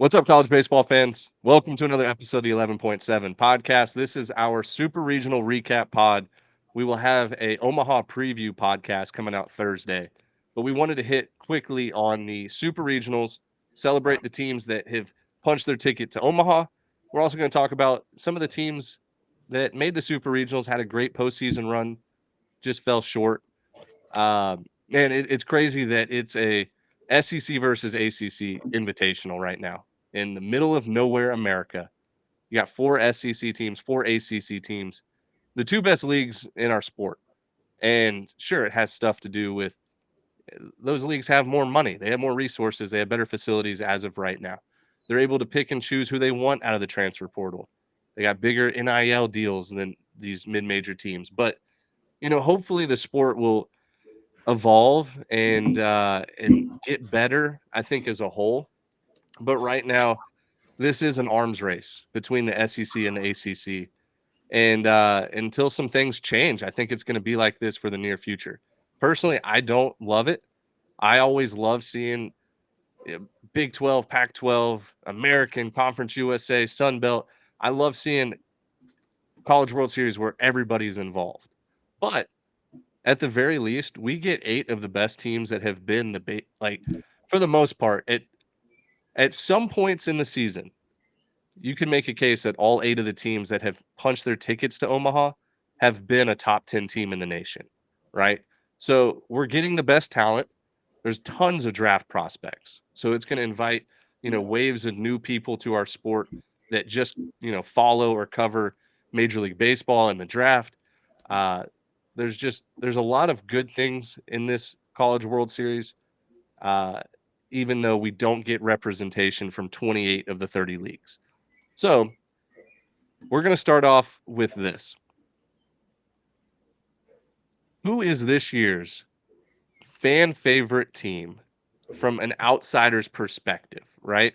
What's up, college baseball fans? Welcome to another episode of the 11.7 podcast. This is our super regional recap pod. We will have a Omaha preview podcast coming out Thursday, but we wanted to hit quickly on the super regionals, celebrate the teams that have punched their ticket to Omaha. We're also going to talk about some of the teams that made the super regionals, had a great postseason run, just fell short. It's crazy that it's a SEC versus ACC invitational right now in the middle of nowhere, America. You got four SEC teams, four ACC teams, the two best leagues in our sport. And sure, it has stuff to do with those leagues have more money, they have more resources, they have better facilities as of right now. They're able to pick and choose who they want out of the transfer portal. They got bigger NIL deals than these mid-major teams. But hopefully the sport will evolve and get better, I think, as a whole. But right now, this is an arms race between the SEC and the ACC. And until some things change, I think it's going to be like this for the near future. Personally, I don't love it. I always love seeing Big 12, Pac 12, American Conference USA, Sun Belt. I love seeing College World Series where everybody's involved. But at the very least, we get 8 of the best teams that have been like for the most part at some points in the season. You can make a case that all 8 of the teams that have punched their tickets to Omaha have been a top 10 team in the nation, right? So, we're getting the best talent. There's tons of draft prospects. So, it's going to invite, waves of new people to our sport that just, follow or cover Major League Baseball and the draft. Uh, there's a lot of good things in this College World Series, uh, even though we don't get representation from 28 of the 30 leagues. So we're going to start off with this. Who is this year's fan favorite team from an outsider's perspective, right?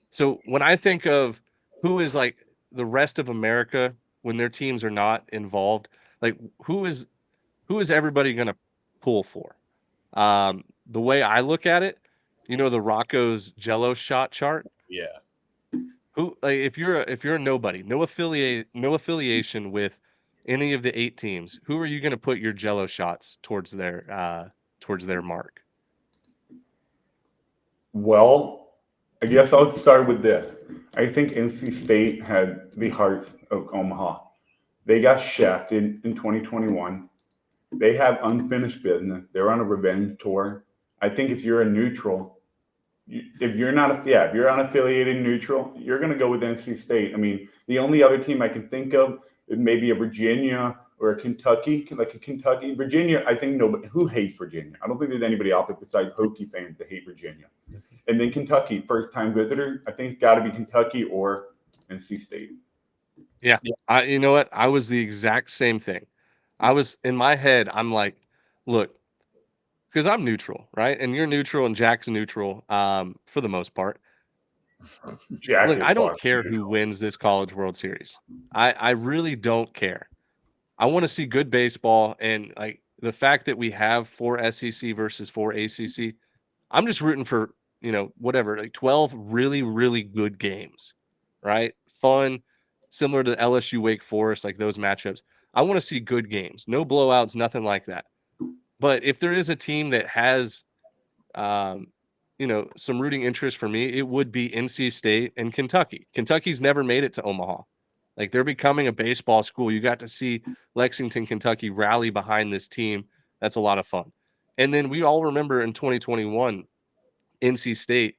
So when I think of who is like the rest of America when their teams are not involved, like who is everybody going to pull for? The way I look at it, the Rocco's Jello shot chart. Yeah. Who like if you're a nobody, no affiliation with any of the 8 teams, who are you going to put your Jello shots towards their mark? Well, I guess I'll start with this. I think NC State had the hearts of Omaha. They got shafted in 2021. They have unfinished business. They're on a revenge tour. I think if you're a neutral, if you're not a yeah, if you're unaffiliated neutral, you're going to go with NC State. I mean, the only other team I can think of is maybe a Virginia or a Kentucky, like a Kentucky. Virginia, I think nobody who hates Virginia. I don't think there's anybody out there besides Hokie fans that hate Virginia. And then Kentucky, first time visitor. I think it's got to be Kentucky or NC State. Yeah. Yeah. You know what? I was the exact same thing. I was in my head, I'm like, look, because I'm neutral, right? And you're neutral and Jack's neutral, for the most part. Jack Look, is I don't far from care who neutral. wins this College World Series. I really don't care. I want to see good baseball, and like the fact that we have 4 SEC versus 4 ACC. I'm just rooting for, whatever, like 12 really, really good games, right? Fun, similar to LSU Wake Forest, like those matchups. I want to see good games, no blowouts, nothing like that. But if there is a team that has, um, some rooting interest for me, it would be NC State and Kentucky. Kentucky's never made it to Omaha. Like they're becoming a baseball school. You got to see Lexington, Kentucky rally behind this team. That's a lot of fun. And then we all remember in 2021, NC State,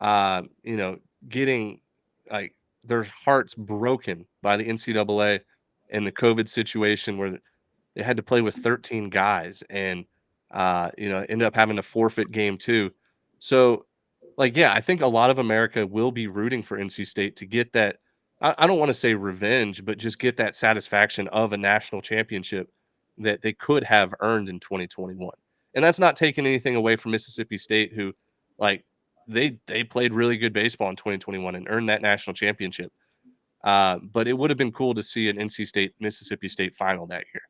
uh, you know, getting like their hearts broken by the NCAA and the COVID situation where they had to play with 13 guys and ended up having to forfeit game 2. So like yeah, I think a lot of America will be rooting for NC State to get that. I don't want to say revenge, but just get that satisfaction of a national championship that they could have earned in 2021. And that's not taking anything away from Mississippi State, who like they played really good baseball in 2021 and earned that national championship. But it would have been cool to see an NC State Mississippi State final that year.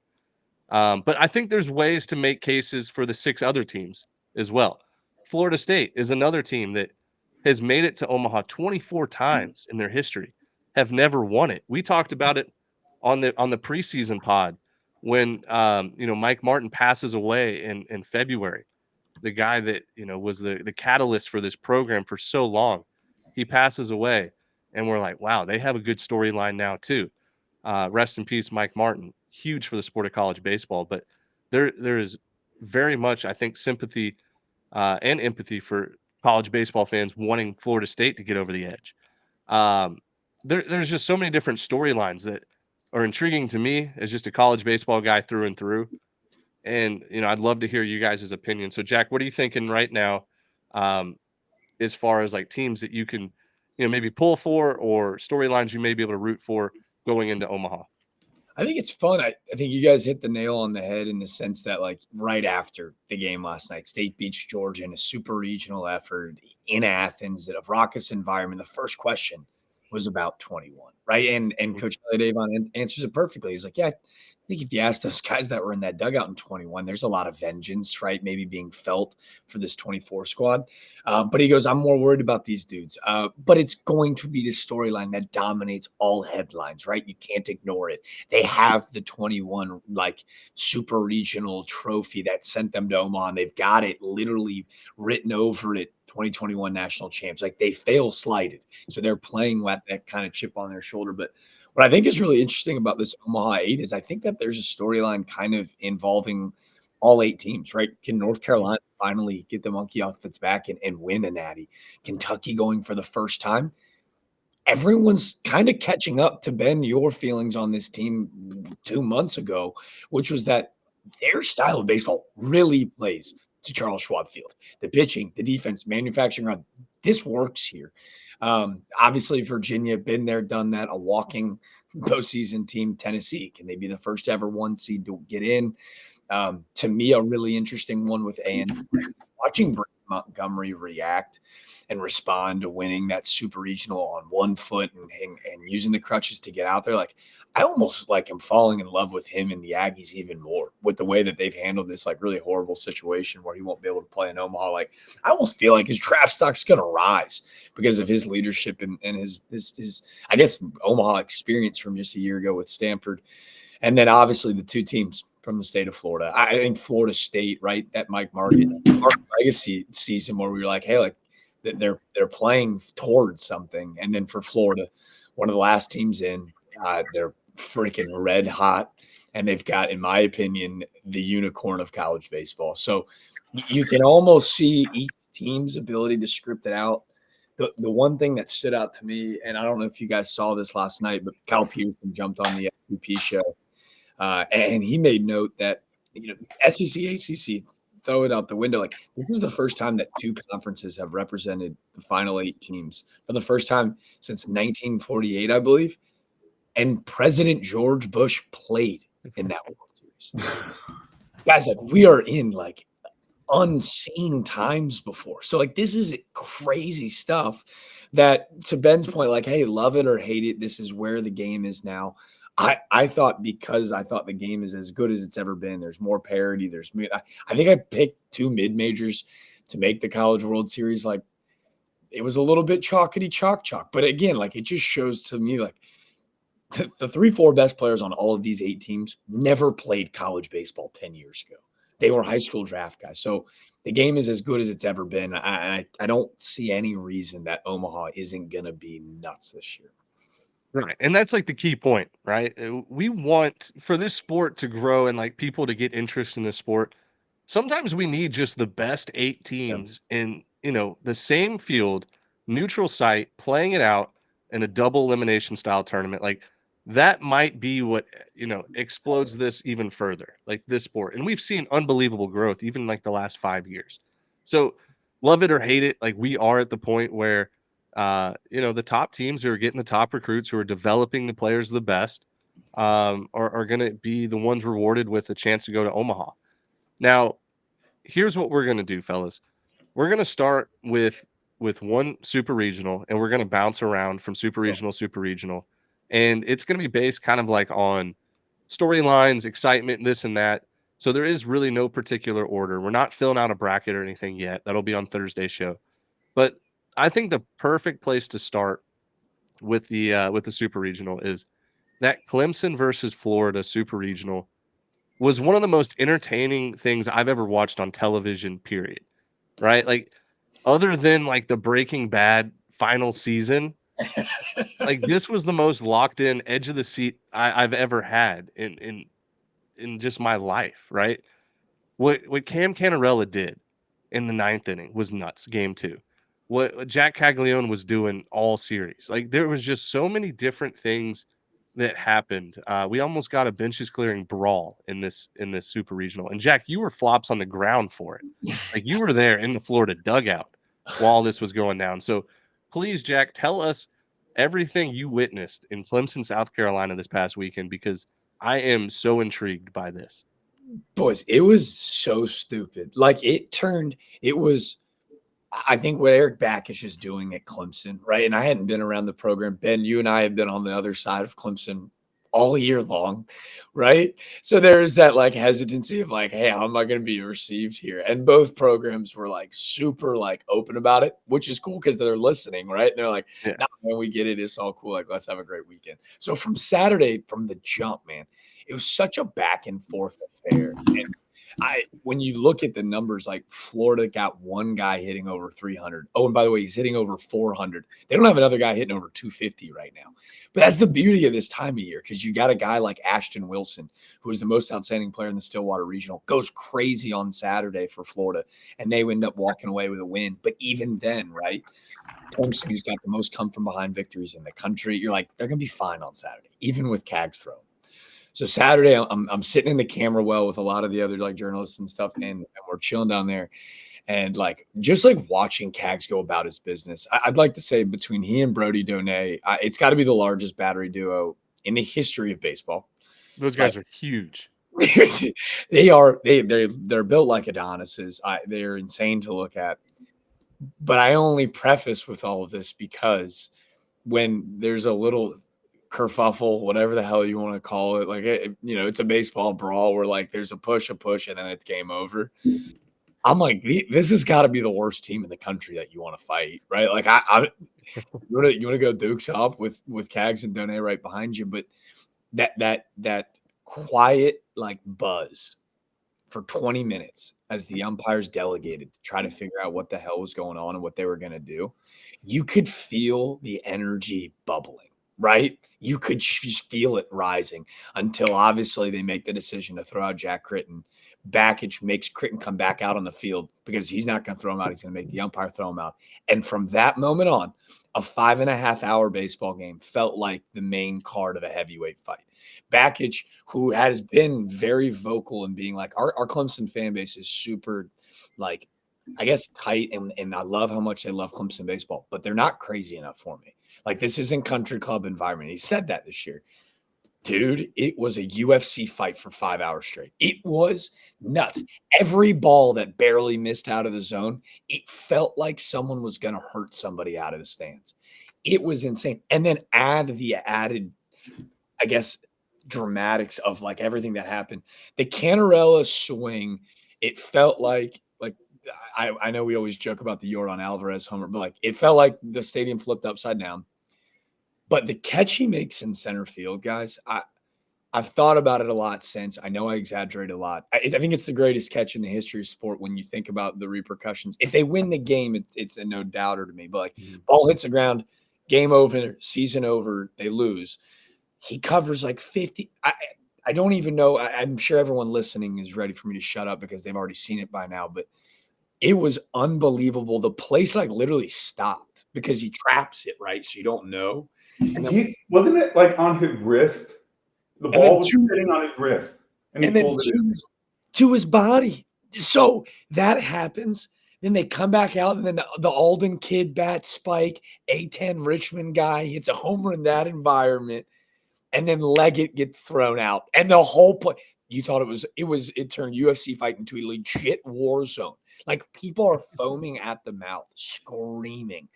But I think there's ways to make cases for the 6 other teams as well. Florida State is another team that has made it to Omaha 24 times in their history, have never won it. We talked about it on the preseason pod when Mike Martin passes away in February. The guy that was the catalyst for this program for so long. He passes away, and we're like, wow, they have a good storyline now too. Rest in peace, Mike Martin. Huge for the sport of college baseball, but there is very much, I think, sympathy and empathy for college baseball fans wanting Florida State to get over the edge. Um, there's just so many different storylines that are intriguing to me as just a college baseball guy through and through. And I'd love to hear you guys' opinion. So, Jack, what are you thinking right now, um, as far as like teams that you can, maybe pull for or storylines you may be able to root for going into Omaha? I think it's fun. I think you guys hit the nail on the head in the sense that, like, right after the game last night, State beats Georgia in a super regional effort in Athens, in a raucous environment. The first question was about 21, right? And Coach Elliot Avon answers it perfectly. He's like, yeah, I think if you ask those guys that were in that dugout in 21, there's a lot of vengeance, right? Maybe being felt for this 24 squad. But he goes, I'm more worried about these dudes. But it's going to be the storyline that dominates all headlines, right? You can't ignore it. They have the 21 like super regional trophy that sent them to Omaha. And they've got it literally written over it, 2021 national champs. Like, they fail slighted. So they're playing with that kind of chip on their shoulder. But what I think is really interesting about this Omaha 8 is I think that there's a storyline kind of involving all 8 teams, right? Can North Carolina finally get the monkey off its back and win a natty? Kentucky going for the first time? Everyone's kind of catching up to, Ben, your feelings on this team 2 months ago, which was that their style of baseball really plays to Charles Schwab Field. The pitching, the defense, manufacturing run, this works here. Obviously, Virginia, been there, done that, a walking postseason team. Tennessee, can they be the first ever 1 seed to get in? To me, a really interesting one with A&M. Watching Brent Montgomery react and respond to winning that super regional on 1 foot and using the crutches to get out there. Like, I almost like am falling in love with him and the Aggies even more with the way that they've handled this like really horrible situation where he won't be able to play in Omaha. Like, I almost feel like his draft stock's going to rise because of his leadership and his I guess Omaha experience from just a year ago with Stanford. And then obviously the 2 teams from the state of Florida. I think Florida State, right? That Mike Martin legacy season where we were like, hey, like they're playing towards something. And then for Florida, one of the last teams in, they're freaking red hot. And they've got, in my opinion, the unicorn of college baseball. So you can almost see each team's ability to script it out. The one thing that stood out to me, and I don't know if you guys saw this last night, but Cal Peterson jumped on the FVP show. And he made note that, SEC, ACC, throw it out the window. Like, this is the first time that 2 conferences have represented the final 8 teams for the first time since 1948, I believe. And President George Bush played in that World Series. Guys, like, we are in like unseen times before. So like, this is crazy stuff that, to Ben's point, like, hey, love it or hate it, this is where the game is now. I thought, because I thought the game is as good as it's ever been. There's more parity. I think I picked 2 mid-majors to make the College World Series. Like, it was a little bit chalkity chalk. But again, like, it just shows to me, like, the 3-4 best players on all of these 8 teams never played college baseball 10 years ago. They were high school draft guys. So the game is as good as it's ever been. I don't see any reason that Omaha isn't going to be nuts this year. Right. And that's like the key point, right? We want for this sport to grow and like people to get interest in this sport. Sometimes we need just the best 8 teams in, the same field, neutral site, playing it out in a double elimination style tournament. Like, that might be what, explodes this even further, like this sport. And we've seen unbelievable growth even like the last 5 years. So, love it or hate it, like, we are at the point where the top teams who are getting the top recruits, who are developing the players the best, are going to be the ones rewarded with a chance to go to Omaha. Now, here's what we're going to do, fellas. We're going to start with one super regional, and we're going to bounce around from super regional, and it's going to be based kind of like on storylines, excitement, this and that. So there is really no particular order. We're not filling out a bracket or anything yet. That'll be on Thursday's show. But I think the perfect place to start with the Super Regional is that Clemson versus Florida Super Regional was one of the most entertaining things I've ever watched on television, period. Right? Like, other than like the Breaking Bad final season, like this was the most locked in edge of the seat I've ever had in just my life, right? What Cam Cannarella did in the ninth inning was nuts. Game two, what Jack Caglione was doing all series, like there was just so many different things that happened. We almost got a benches clearing brawl in this super regional, and Jack, you were flops on the ground for it, like you were there in the Florida dugout while this was going down. So please, Jack, tell us everything you witnessed in Clemson, South Carolina this past weekend, because I am so intrigued by this. Boys, it was so stupid. Like it was, I think what Eric Backish is doing at Clemson, right? And I hadn't been around the program. Ben, you and I have been on the other side of Clemson all year long, right? So there's that like hesitancy of like, hey, how am I going to be received here? And both programs were like super like open about it, which is cool because they're listening, right? And they're like, Yeah. nah, when we get it, it's all cool. Like, let's have a great weekend. So from Saturday, from the jump, man, it was such a back and forth affair. And when you look at the numbers, like Florida got one guy hitting over 300. Oh, and by the way, he's hitting over 400. They don't have another guy hitting over 250 right now. But that's the beauty of this time of year, because you got a guy like Ashton Wilson, who is the most outstanding player in the Stillwater Regional, goes crazy on Saturday for Florida, and they end up walking away with a win. But even then, right, Clemson, who's got the most come from behind victories in the country, you're like, they're going to be fine on Saturday, even with Cags throwing. So Saturday, I'm sitting in the camera well with a lot of the other like journalists and stuff, and we're chilling down there, and like just like watching Cags go about his business. I'd like to say between he and Brody Donay, it's got to be the largest battery duo in the history of baseball. Those guys are huge. They're built like Adonises. They're insane to look at. But I only preface with all of this because when there's a little kerfuffle, whatever the hell you want to call it, like it's a baseball brawl where like there's a push, and then it's game over. I'm like, this has got to be the worst team in the country that you want to fight, right? Like, you want to go Dukes up with Cags and Donay right behind you, but that quiet like buzz for 20 minutes as the umpires delegated to try to figure out what the hell was going on and what they were going to do, you could feel the energy bubbling. Right? You could just feel it rising until obviously they make the decision to throw out Jack Critton. Backage makes Critton come back out on the field because he's not going to throw him out. He's going to make the umpire throw him out. And from that moment on, a 5.5-hour baseball game felt like the main card of a heavyweight fight. Backage, who has been very vocal in being like, our Clemson fan base is super, like, I guess tight, and I love how much they love Clemson baseball, but they're not crazy enough for me. Like, this isn't country club environment. He said that this year. Dude, it was a UFC fight for 5 hours straight. It was nuts. Every ball that barely missed out of the zone, it felt like someone was going to hurt somebody out of the stands. It was insane. And then add the added, I guess, dramatics of like everything that happened. The Cannarella swing, it felt like I know we always joke about the Yordan Alvarez homer, but like it felt like the stadium flipped upside down. But the catch he makes in center field, guys, I've thought about it a lot since. I know I exaggerate a lot. I think it's the greatest catch in the history of sport when you think about the repercussions. If they win the game, it's a no doubter to me. But like ball hits the ground, game over, season over, they lose. He covers like 50. I don't even know. I'm sure everyone listening is ready for me to shut up because they've already seen it by now. But it was unbelievable. The place like literally stopped because he traps it, right? So you don't know. And then, wasn't it like on his wrist? The ball was sitting on his wrist. And then pulled it to his body. So that happens. Then they come back out, and then the Alden kid bat spike, A10 Richmond guy hits a homer in that environment. And then Leggett gets thrown out. And the whole play, you thought it turned UFC fight into a legit war zone. Like people are foaming at the mouth, screaming.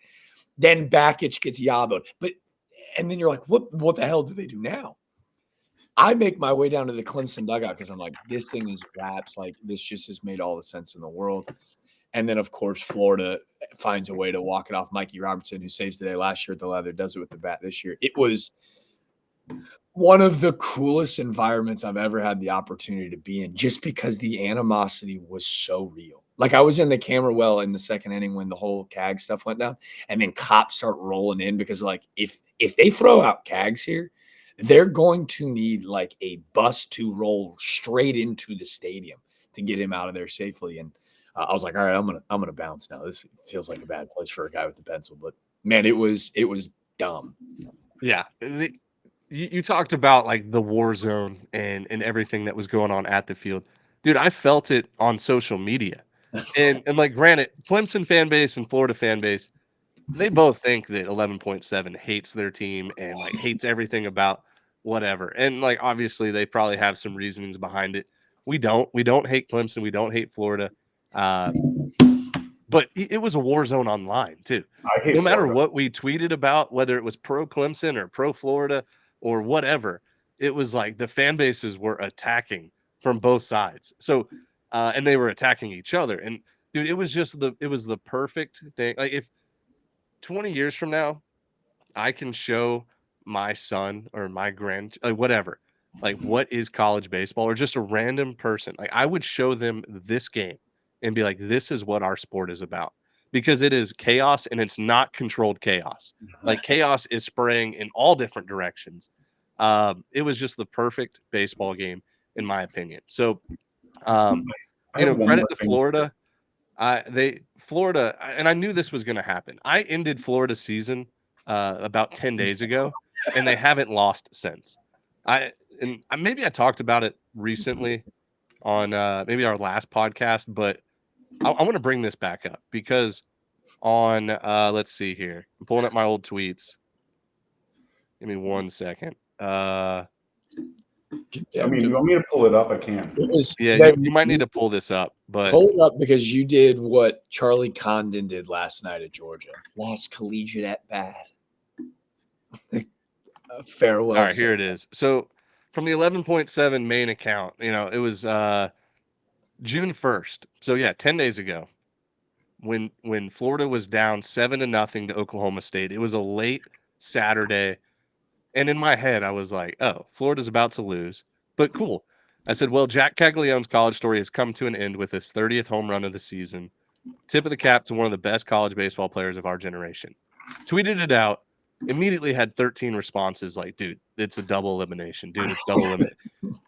Then Backich gets yaboed. And then you're like, what the hell do they do now? I make my way down to the Clemson dugout because I'm like, this thing is wraps. Like this just has made all the sense in the world. And then, of course, Florida finds a way to walk it off. Mikey Robertson, who saves the day last year at the leather, does it with the bat this year. It was one of the coolest environments I've ever had the opportunity to be in, just because the animosity was so real. Like, I was in the camera well in the second inning when the whole CAG stuff went down, and then cops start rolling in because, like, if they throw out CAGs here, they're going to need like a bus to roll straight into the stadium to get him out of there safely. And I was like, all right, I'm gonna bounce now. This feels like a bad place for a guy with the pencil, but man, it was dumb. Yeah. You talked about like the war zone and everything that was going on at the field. Dude, I felt it on social media. And like granted, Clemson fan base and Florida fan base, they both think that 11.7 hates their team and like hates everything about whatever. And like obviously they probably have some reasonings behind it. We don't. We don't hate Clemson. We don't hate Florida. Uh, but it was a war zone online too. I hate No matter Florida. what we tweeted about, whether it was pro Clemson or pro Florida or whatever, it was like the fan bases were attacking from both sides. So, and they were attacking each other. And dude, it was just it was the perfect thing. Like if 20 years from now, I can show my son or my like whatever, like what is college baseball or just a random person, like I would show them this game and be like, this is what our sport is about because it is chaos and it's not controlled chaos. Like chaos is spraying in all different directions. It was just the perfect baseball game, in my opinion. So, um, I have one credit more to thing. Florida. Florida, and I knew this was going to happen. I ended Florida's season about 10 days ago, and they haven't lost since. Maybe I talked about it recently on maybe our last podcast, but I want to bring this back up because on let's see here, I'm pulling up my old tweets. Give me 1 second. I mean, you want me to pull it up? I can. Yeah, you might need to pull this up, but pull it up because you did what Charlie Condon did last night at Georgia. Lost collegiate at bat. Farewell. All right, here it is. So from the 11.7 main account, it was June 1st. So yeah, 10 days ago when Florida was down 7-0 to Oklahoma State. It was a late Saturday. And in my head, I was like, oh, Florida's about to lose. But cool. I said, well, Jack Caglianone's college story has come to an end with his 30th home run of the season. Tip of the cap to one of the best college baseball players of our generation. Tweeted it out. Immediately had 13 responses like, dude, it's a double elimination. Dude, it's double limit.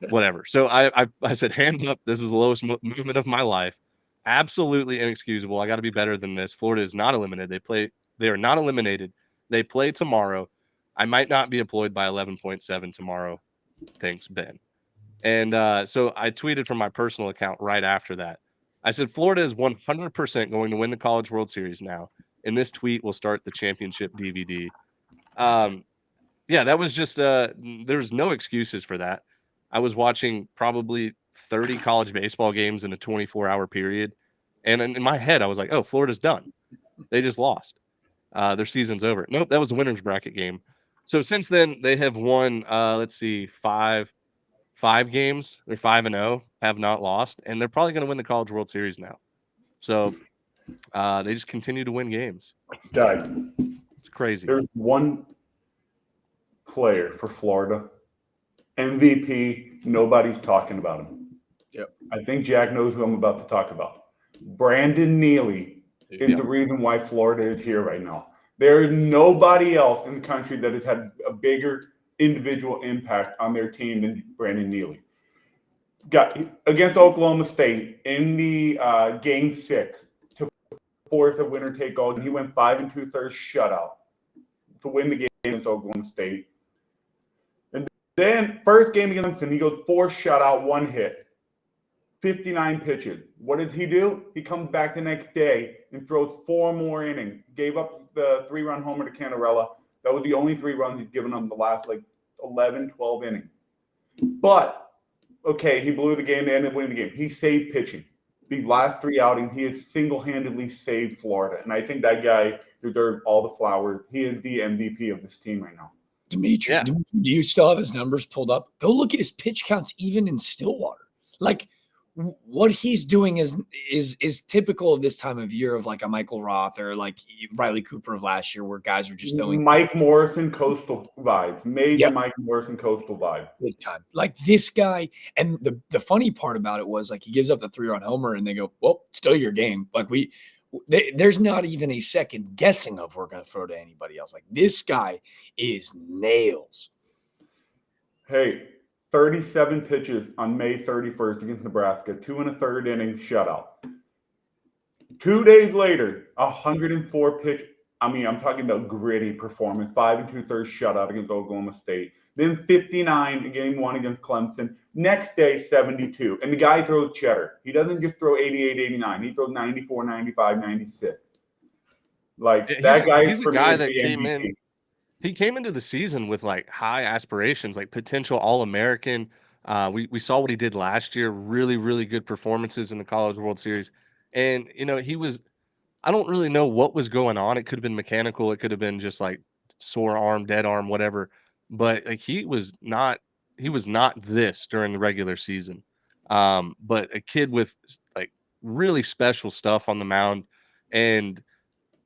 Whatever. So I said, hand up. This is the lowest movement of my life. Absolutely inexcusable. I got to be better than this. Florida is not eliminated. They are not eliminated. They play tomorrow. I might not be employed by 11.7 tomorrow. Thanks, Ben. And so I tweeted from my personal account right after that. I said, Florida is 100% going to win the College World Series now. And this tweet will start the championship DVD. Yeah, that was just there's no excuses for that. I was watching probably 30 college baseball games in a 24-hour period. And in my head, I was like, oh, Florida's done. They just lost. Their season's over. Nope, that was a winner's bracket game. So since then, they have won, let's see, five games. They're 5-0, have not lost, and they're probably going to win the College World Series now. So they just continue to win games. Doug, It's crazy. there's one player for Florida, MVP. Nobody's talking about him. Yep. I think Jack knows who I'm about to talk about. Brandon Neely is the reason why Florida is here right now. There is nobody else in the country that has had a bigger individual impact on their team than Brandon Neely. Got against Oklahoma State in the game 6 to force a winner take all. He went 5 2/3 shutout to win the game against Oklahoma State. And then first game against Clemson, he goes 4 shutout, 1 hit, 59 pitches. What does he do? He comes back the next day and throws 4 more innings. Gave up the 3-run homer to Cantarella. That was the only 3 runs he's given them the last 11, 12 innings. But, okay, he blew the game. They ended up winning the game. He saved pitching. The last 3 outings, he has single-handedly saved Florida. And I think that guy deserves all the flowers. He is the MVP of this team right now. Dimitri, do you still have his numbers pulled up? Go look at his pitch counts even in Stillwater. Like, what he's doing is typical of this time of year of like a Michael Roth or like Riley Cooper of last year, where guys are just throwing Mike Morrison coastal vibes. Major Yep. Mike Morrison coastal vibe. big time. Like this guy, and the funny part about it was like he gives up the 3-run homer, and they go, "Well, still your game." Like there's not even a second guessing of we're going to throw to anybody else. Like this guy is nails. Hey, 37 pitches on May 31st against Nebraska, 2 1/3 inning shutout. 2 days later, 104 pitch. I mean, I'm talking about gritty performance. 5 2/3 shutout against Oklahoma State. Then 59 in game 1 against Clemson. Next day, 72. And the guy throws cheddar. He doesn't just throw 88, 89. He throws 94, 95, 96. Like that guy. He's a guy that came in. He came into the season with like high aspirations, like potential All-American. We saw what he did last year. Really, really good performances in the College World Series. And he was. I don't really know what was going on. It could have been mechanical. It could have been just like sore arm, dead arm, whatever. But like he was not this during the regular season. But a kid with like really special stuff on the mound. And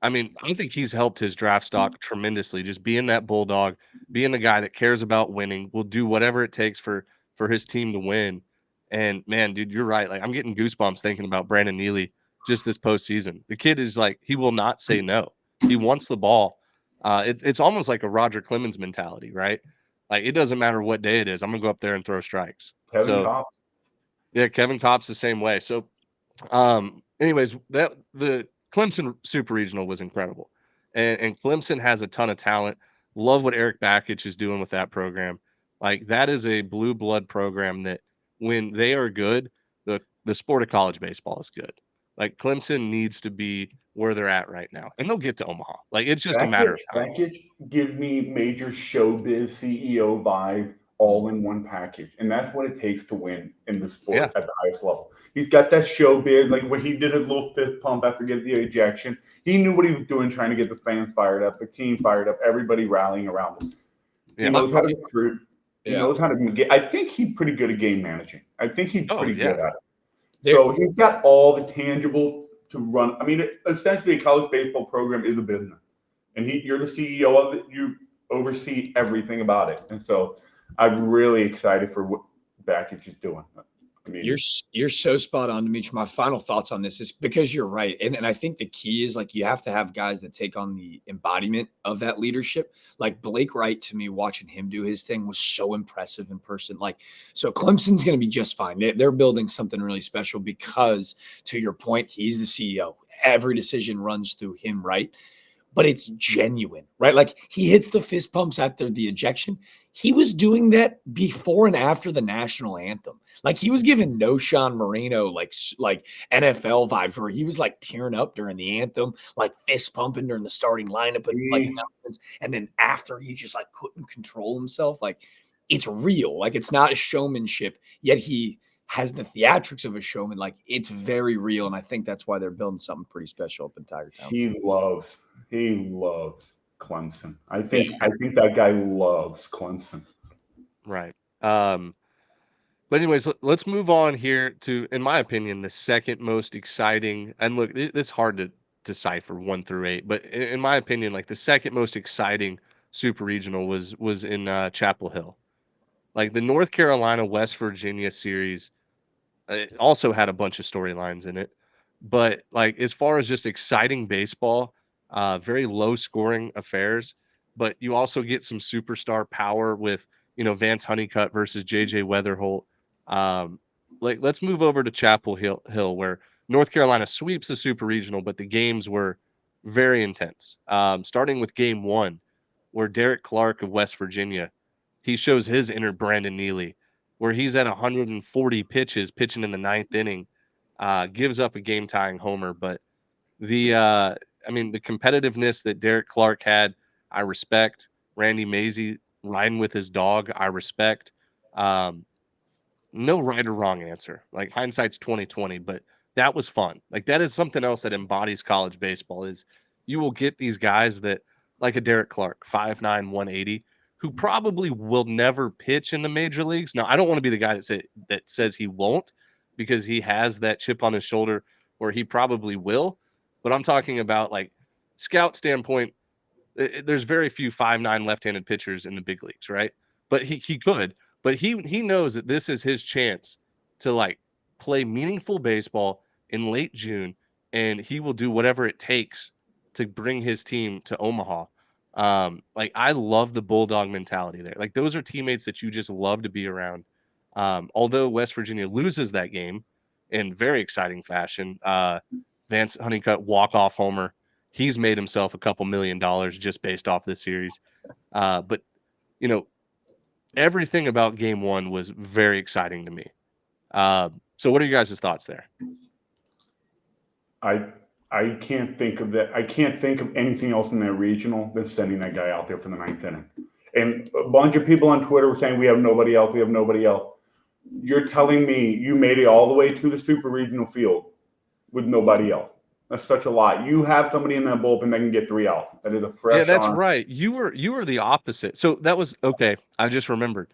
I mean, I think he's helped his draft stock tremendously. Just being that bulldog, being the guy that cares about winning, will do whatever it takes for his team to win. And man, dude, you're right. Like I'm getting goosebumps thinking about Brandon Neely just this postseason. The kid is like, he will not say no. He wants the ball. It's almost like a Roger Clemens mentality, right? Like it doesn't matter what day it is. I'm gonna go up there and throw strikes. Kevin Kopps. Yeah, Kevin Kopps the same way. So, anyways, that the Clemson Super Regional was incredible, and Clemson has a ton of talent. Love what Eric Bakich is doing with that program. Like that is a blue blood program that when they are good, the sport of college baseball is good. Like Clemson needs to be where they're at right now, and they'll get to Omaha. Like it's just a matter of time. Bakich give me major showbiz CEO vibe all in one package. And that's what it takes to win in the sport at the highest level. He's got that showbiz, like when he did his little fist pump after getting the ejection. He knew what he was doing, trying to get the fans fired up, the team fired up, everybody rallying around him. He knows how to recruit. He knows how to get. I think he's pretty good at game managing. I think he's pretty good at it. So he's got all the tangible to run. I mean, essentially, a college baseball program is a business. And you're the CEO of it. You oversee everything about it. And so I'm really excited for what Bakich is doing. I mean, you're so spot on, Dimitri. My final thoughts on this is because you're right. And I think the key is like you have to have guys that take on the embodiment of that leadership. Like Blake Wright, to me, watching him do his thing was so impressive in person. Like, so Clemson's going to be just fine. They're building something really special because, to your point, he's the CEO. Every decision runs through him, right? But it's genuine, right? Like he hits the fist pumps after the ejection. He was doing that before and after the national anthem. Like he was giving no Sean Marino like NFL vibes where he was like tearing up during the anthem, like fist pumping during the starting lineup and like announcements. And then after he just like couldn't control himself. Like it's real. Like it's not a showmanship, yet he has the theatrics of a showman. Like it's very real. And I think that's why they're building something pretty special up in Tiger Town. He loves Clemson. I think that guy loves Clemson. Right. But anyways, let's move on here to, in my opinion, the second most exciting. And look, it's hard to decipher 1 through 8, but in my opinion, like the second most exciting Super Regional was in Chapel Hill. Like the North Carolina West Virginia series, it also had a bunch of storylines in it. But like as far as just exciting baseball, very low scoring affairs, but you also get some superstar power with Vance Honeycutt versus JJ Weatherholt. Like let's move over to Chapel Hill, where North Carolina sweeps the Super Regional, but the games were very intense. Starting with game 1, where Derek Clark of West Virginia, he shows his inner Brandon Neely, where he's at 140 pitches, pitching in the 9th inning, gives up a game-tying homer. But the competitiveness that Derek Clark had, I respect. Randy Mazey riding with his dog, I respect. No right or wrong answer. Like hindsight's 2020, but that was fun. Like that is something else that embodies college baseball. Is you will get these guys that, like a Derek Clark, 5'9", 180, who probably will never pitch in the major leagues. Now, I don't want to be the guy that says he won't, because he has that chip on his shoulder where he probably will. But I'm talking about like scout standpoint. There's very few 5'9" left-handed pitchers in the big leagues, right? But he could. But he knows that this is his chance to like play meaningful baseball in late June, and he will do whatever it takes to bring his team to Omaha. Like I love the Bulldog mentality there. Like those are teammates that you just love to be around. Although West Virginia loses that game in very exciting fashion, Vance Honeycutt walk-off homer. He's made himself a couple $1 million just based off this series. But you know, everything about game one was very exciting to me. So what are you guys' thoughts there? I can't think of that. I can't think of anything else in that regional than sending that guy out there for the 9th inning. And a bunch of people on Twitter were saying we have nobody else. We have nobody else. You're telling me you made it all the way to the super regional field with nobody else? That's such a lie. You have somebody in that bullpen that can get 3 outs. That is a fresh. Yeah, that's right. You were the opposite. So that was okay. I just remembered.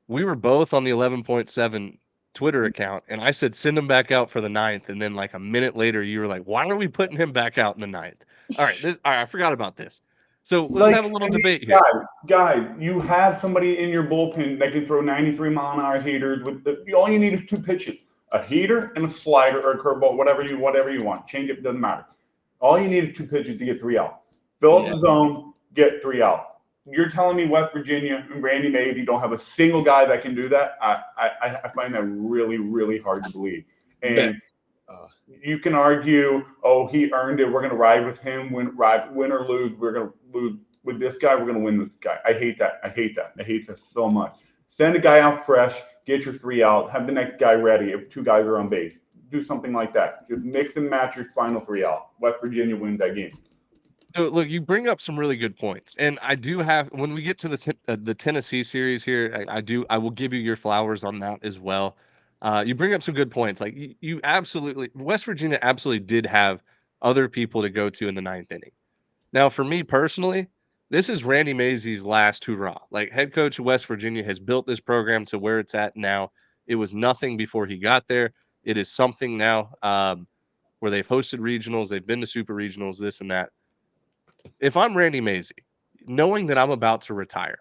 We were both on the 11.7 Twitter account, and I said send him back out for the 9th, and then like a minute later, you were like, "Why are we putting him back out in the 9th?" All right, I forgot about this. So let's have a little debate here. Guys, you have somebody in your bullpen that can throw 93-mile-an-hour heaters. All you need is 2 pitches: a heater and a slider or a curveball, whatever you want. Change it, doesn't matter. All you need is 2 pitches to get 3 outs. Fill up the zone, get 3 outs. You're telling me West Virginia and Randy Mays, you don't have a single guy that can do that? I find that really, really hard to believe. And you can argue, oh, he earned it. We're going to ride with him. Win or lose, we're going to lose with this guy. We're going to win with this guy. I hate that. I hate that so much. Send a guy out fresh. Get your 3 out. Have the next guy ready if 2 guys are on base. Do something like that. Just mix and match your final 3 out. West Virginia wins that game. So, look, you bring up some really good points, and I do have when we get to the Tennessee series here, I will give you your flowers on that as well. You bring up some good points. Like you absolutely, West Virginia absolutely did have other people to go to in the 9th inning. Now, for me personally, this is Randy Mays' last hurrah. Like head coach of West Virginia has built this program to where it's at now. It was nothing before he got there. It is something now where they've hosted regionals, they've been to super regionals, this and that. If I'm Randy Mays, knowing that I'm about to retire,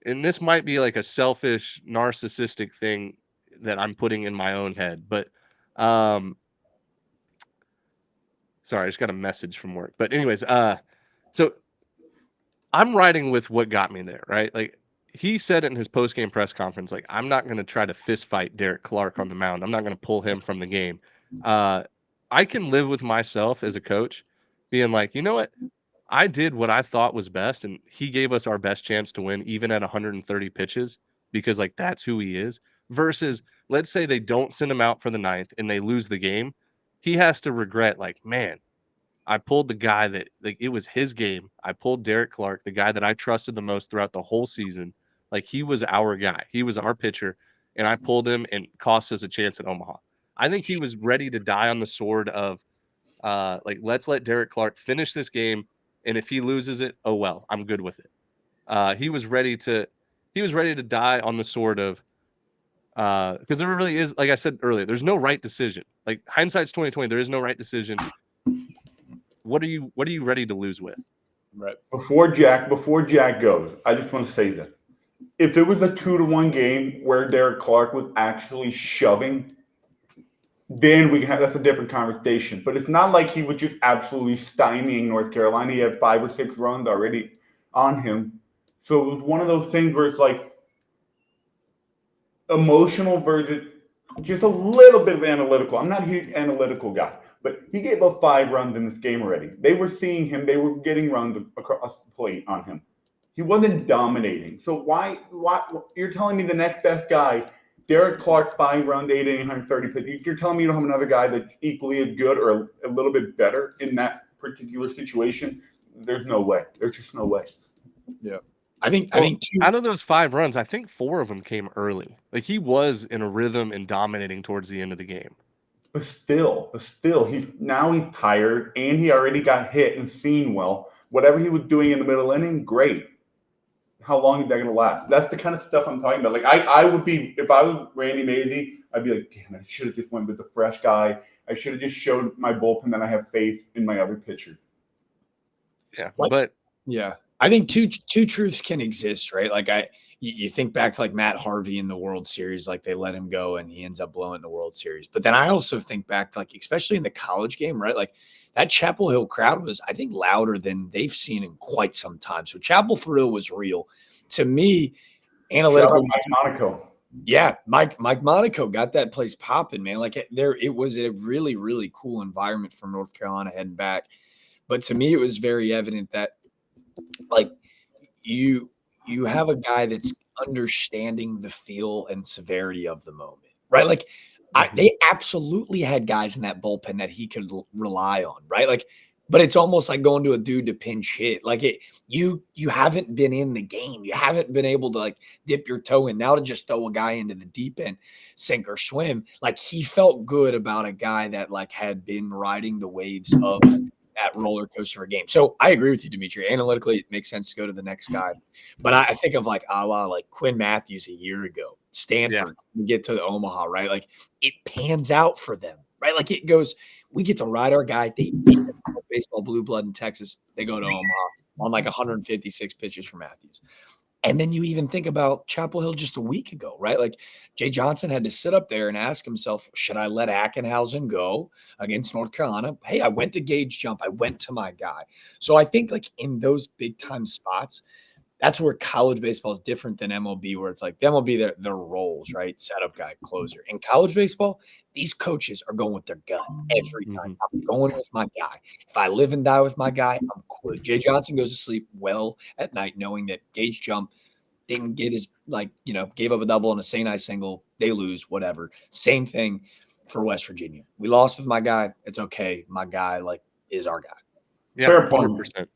and this might be like a selfish, narcissistic thing that I'm putting in my own head, but sorry, I just got a message from work. But anyways, so I'm riding with what got me there, right? Like he said it in his post-game press conference, like I'm not going to try to fist fight Derek Clark on the mound. I'm not going to pull him from the game. I can live with myself as a coach being like, you know what? I did what I thought was best, and he gave us our best chance to win, even at 130 pitches, because like that's who he is. Versus, let's say they don't send him out for the 9th and they lose the game, he has to regret, like, man, I pulled the guy that like it was his game. I pulled Derek Clark, the guy that I trusted the most throughout the whole season. Like he was our guy, he was our pitcher, and I pulled him and cost us a chance at Omaha. I think he was ready to die on the sword of like, let's let Derek Clark finish this game, and if he loses it, oh well, I'm good with it. He was ready to die on the sword of because there really is, like I said earlier, there's no right decision. Like hindsight's 2020, there is no right decision. What are you ready to lose with? Right. Before Jack goes, I just want to say this. If it was a 2-1 game where Derek Clark was actually shoving, then we can have that's a different conversation. But it's not like he was just absolutely stymieing North Carolina. He had 5 or 6 runs already on him. So it was one of those things where it's like emotional versus just a little bit of analytical. I'm not a huge analytical guy, but he gave up 5 runs in this game already. They were seeing him. They were getting runs across the plate on him. He wasn't dominating. So why you're telling me the next best guy, Derek Clark, 5 runs, 8 innings, 130 pitches. You're telling me you don't have another guy that's equally as good or a little bit better in that particular situation? There's no way. There's just no way. Yeah. I think out of those 5 runs, I think 4 of them came early. Like he was in a rhythm and dominating towards the end of the game. But still, he's tired and he already got hit and seen well. Whatever he was doing in the middle inning, great. how long is that going to last? That's the kind of stuff I'm talking about. Like I would be, if I was Randy Mazey, I'd be like, damn, I should have just went with the fresh guy. I should have just showed my bullpen that I have faith in my other pitcher. Yeah, Like- but Yeah. I think two truths can exist, right? Like you think back to like Matt Harvey in the World Series, like they let him go and he ends up blowing the World Series. But then I also think back to like, especially in the college game, right? Like that Chapel Hill crowd was, I think, louder than they've seen in quite some time. So Chapel Thrill was real. To me, Shout analytical. out Mike Monaco. Yeah, Mike Monaco got that place popping, man. Like it was a really, really cool environment from North Carolina heading back. But to me, it was very evident that like you have a guy that's understanding the feel and severity of the moment, right? Like they absolutely had guys in that bullpen that he could rely on, right? Like, but it's almost like going to a dude to pinch hit. Like you haven't been in the game, you haven't been able to like dip your toe in. Now to just throw a guy into the deep end, sink or swim. Like he felt good about a guy that like had been riding the waves of that roller coaster of a game. So I agree with you, Dimitri. Analytically, it makes sense to go to the next guy. But I think of like a la like Quinn Matthews a year ago, Stanford, to get to the Omaha, right? Like it pans out for them, right? Like it goes, we get to ride our guy. They beat baseball blue blood in Texas. They go to Omaha on like 156 pitches for Matthews. And then you even think about Chapel Hill just a week ago, right? Like Jay Johnson had to sit up there and ask himself, should I let Ackenhausen go against North Carolina? Hey, I went to Gage Jump. I went to my guy. So I think like in those big time spots, that's where college baseball is different than MLB, where it's like the MLB, their roles, right? Setup guy, closer. In college baseball, these coaches are going with their gut every time. I'm going with my guy. If I live and die with my guy, I'm cool. Jay Johnson goes to sleep well at night, knowing that Gage Jump didn't get his, like, gave up a double and a St. I single. They lose, whatever. Same thing for West Virginia. We lost with my guy. It's okay. My guy, like, is our guy. yeah, Fair point. 100%.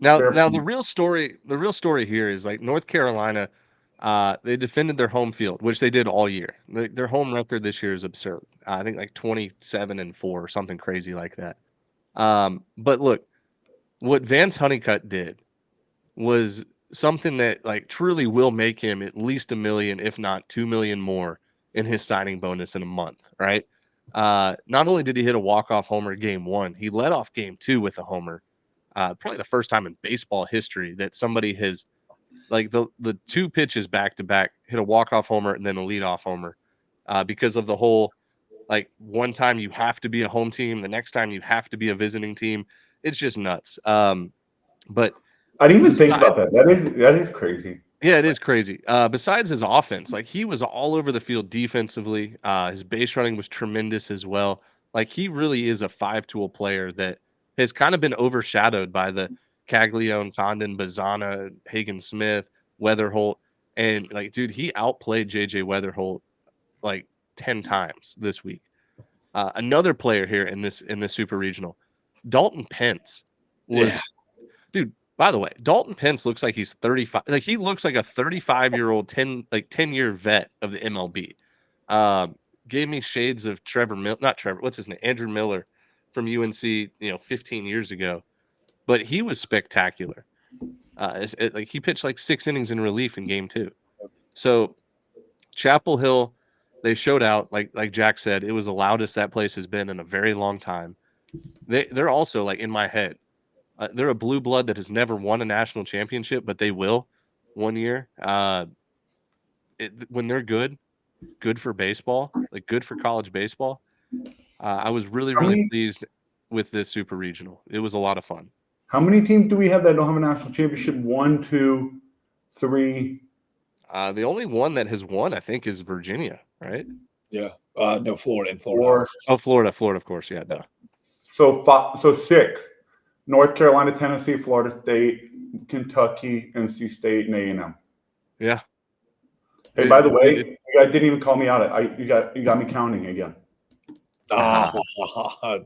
Now, Fair the point. real story here is like North Carolina. They defended their home field, which they did all year. Their home record this year is absurd. I think like 27-4 or something crazy like that. But look, what Vance Honeycutt did was something that like truly will make him at least $1 million, if not $2 million more in his signing bonus in a month, right? Not only did he hit a walk-off homer game 1, he led off game 2 with a homer. Probably the first time in baseball history that somebody has like the 2 pitches back to back hit a walk-off homer and then a leadoff homer, because of the whole like one time you have to be a home team, the next time you have to be a visiting team. It's just nuts. But I didn't even think about that. That is crazy. yeah, it is crazy. Besides his offense, like he was all over the field defensively. His base running was tremendous as well. Like he really is a 5-tool player that has kind of been overshadowed by the Caglione, Condon, Bazana, Hagen Smith, Weatherholt. And like, dude, he outplayed JJ Weatherholt like 10 times this week. Another player here in this super regional, Dalton Pence was dude. By the way, Dalton Pence looks like he's 35. Like he looks like a 35-year-old 10-year vet of the MLB. Gave me shades of not Trevor, what's his name? Andrew Miller from UNC, 15 years ago. But he was spectacular. Like he pitched like 6 innings in relief in game 2. So Chapel Hill, they showed out. Like Jack said, it was the loudest that place has been in a very long time. They're also like in my head. They're a blue blood that has never won a national championship, but they will one year. When they're good for baseball, like good for college baseball. I was really, really pleased with this super regional. It was a lot of fun. How many teams do we have that don't have a national championship? 1, 2, 3. The only one that has won, I think, is Virginia, right? Yeah. No, Florida. Florida. Oh, Florida, of course. Yeah, no. So 6. North Carolina, Tennessee, Florida State, Kentucky, NC State, and A&M. Yeah. Hey, by the way, you guys didn't even call me out. You got me counting again. Damn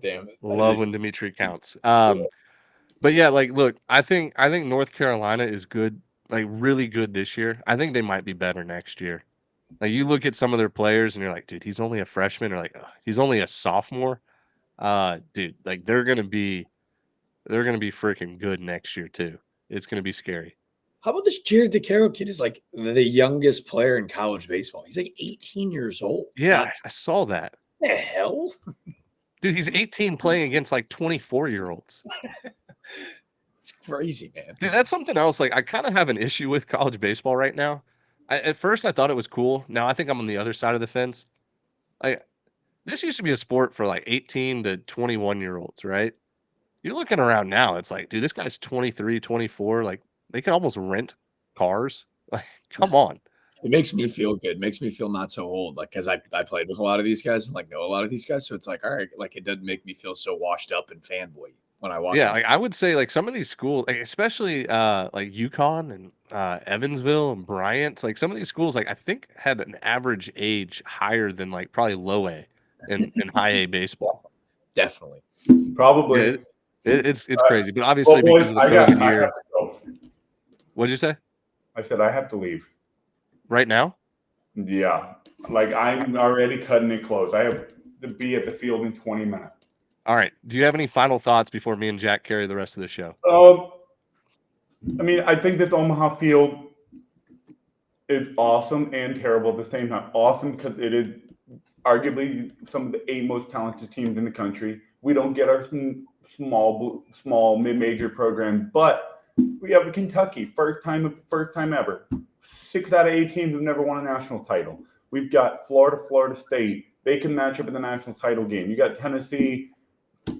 it! Love when Dimitri counts. But yeah, like, look, I think North Carolina is good, like really good this year. I think they might be better next year. Like you look at some of their players and you're like, dude, he's only a freshman, or like he's only a sophomore. Dude, like they're gonna be freaking good next year too. It's gonna be scary. How about this Jared DeCaro kid is like the youngest player in college baseball? He's like 18 years old. Yeah, What I saw that. the hell? Dude, he's 18 playing against like 24-year-olds. It's crazy, man. Dude, that's something else. Like, I kind of have an issue with college baseball right now. At first, I thought it was cool. Now I think I'm on the other side of the fence. Like, this used to be a sport for like 18 to 21-year-olds, right? You're looking around now, it's like, dude, this guy's 23, 24. Like, they can almost rent cars. Like, come on. It makes me feel good. It makes me feel not so old. Like, because I played with a lot of these guys and like know a lot of these guys. So it's like, all right, like it doesn't make me feel so washed up and fanboy when I watch Yeah, them. like I would say like some of these schools, like especially like UConn and Evansville and Bryant, like some of these schools, like I think had an average age higher than like probably low A and high A baseball. Definitely. Probably. Yeah, it's Uh, crazy, but obviously Well, because boys, of the I COVID have year, to go. what'd you say? I said I have to leave. Right now? Yeah, like I'm already cutting it close. I have to be at the field in 20 minutes. All right. Do you have any final thoughts before me and Jack carry the rest of the show? I mean, I think this Omaha field is awesome and terrible at the same time. Awesome because it is arguably some of the 8 most talented teams in the country. We don't get our small mid-major program, but we have a Kentucky first time ever. 6 out of 8 teams have never won a national title. We've got Florida State. They can match up in the national title game. You got Tennessee,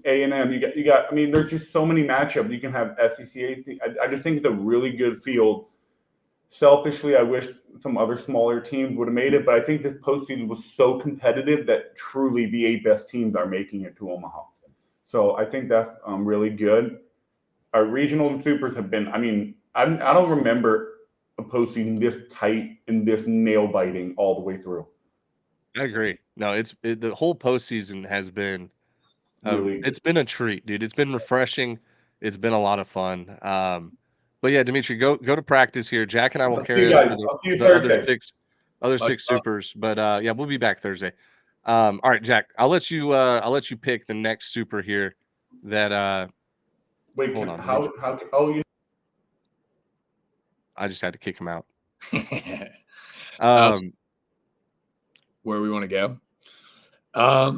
A&M. You got. I mean, there's just so many matchups. You can have SEC, AC. I just think it's a really good field. Selfishly, I wish some other smaller teams would have made it, but I think this postseason was so competitive that truly the 8 best teams are making it to Omaha. So I think that's really good. Our regional and supers have been. I mean, I don't remember a postseason this tight and this nail biting all the way through. I agree. No, the whole postseason has been Really good. it's been a treat, dude. It's been refreshing. It's been a lot of fun. But yeah, Dimitri, go to practice here. Jack and I will I'll see carry you us guys. through I'll see you the other Thursday. six Much love. supers. But yeah, we'll be back Thursday. All right, Jack, I'll let you pick the next super here that Wait, hold on. how? Oh, you. I just had to kick him out. Where we want to go. I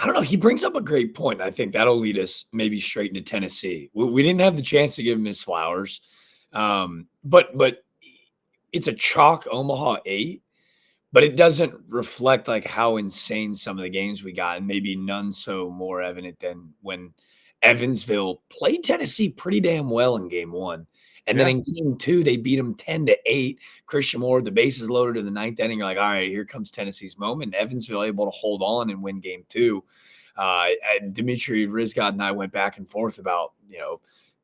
don't know. He brings up a great point. I think that'll lead us maybe straight into Tennessee. We didn't have the chance to give him his flowers, but it's a chalk Omaha 8, but it doesn't reflect like how insane some of the games we got, and maybe none so more evident than when Evansville played Tennessee pretty damn well in game 1. And then in game 2, they beat them 10-8. Christian Moore, the bases loaded in the 9th inning. You're like, all right, here comes Tennessee's moment. And Evansville able to hold on and win game 2. And Dimitri Rizgod and I went back and forth about,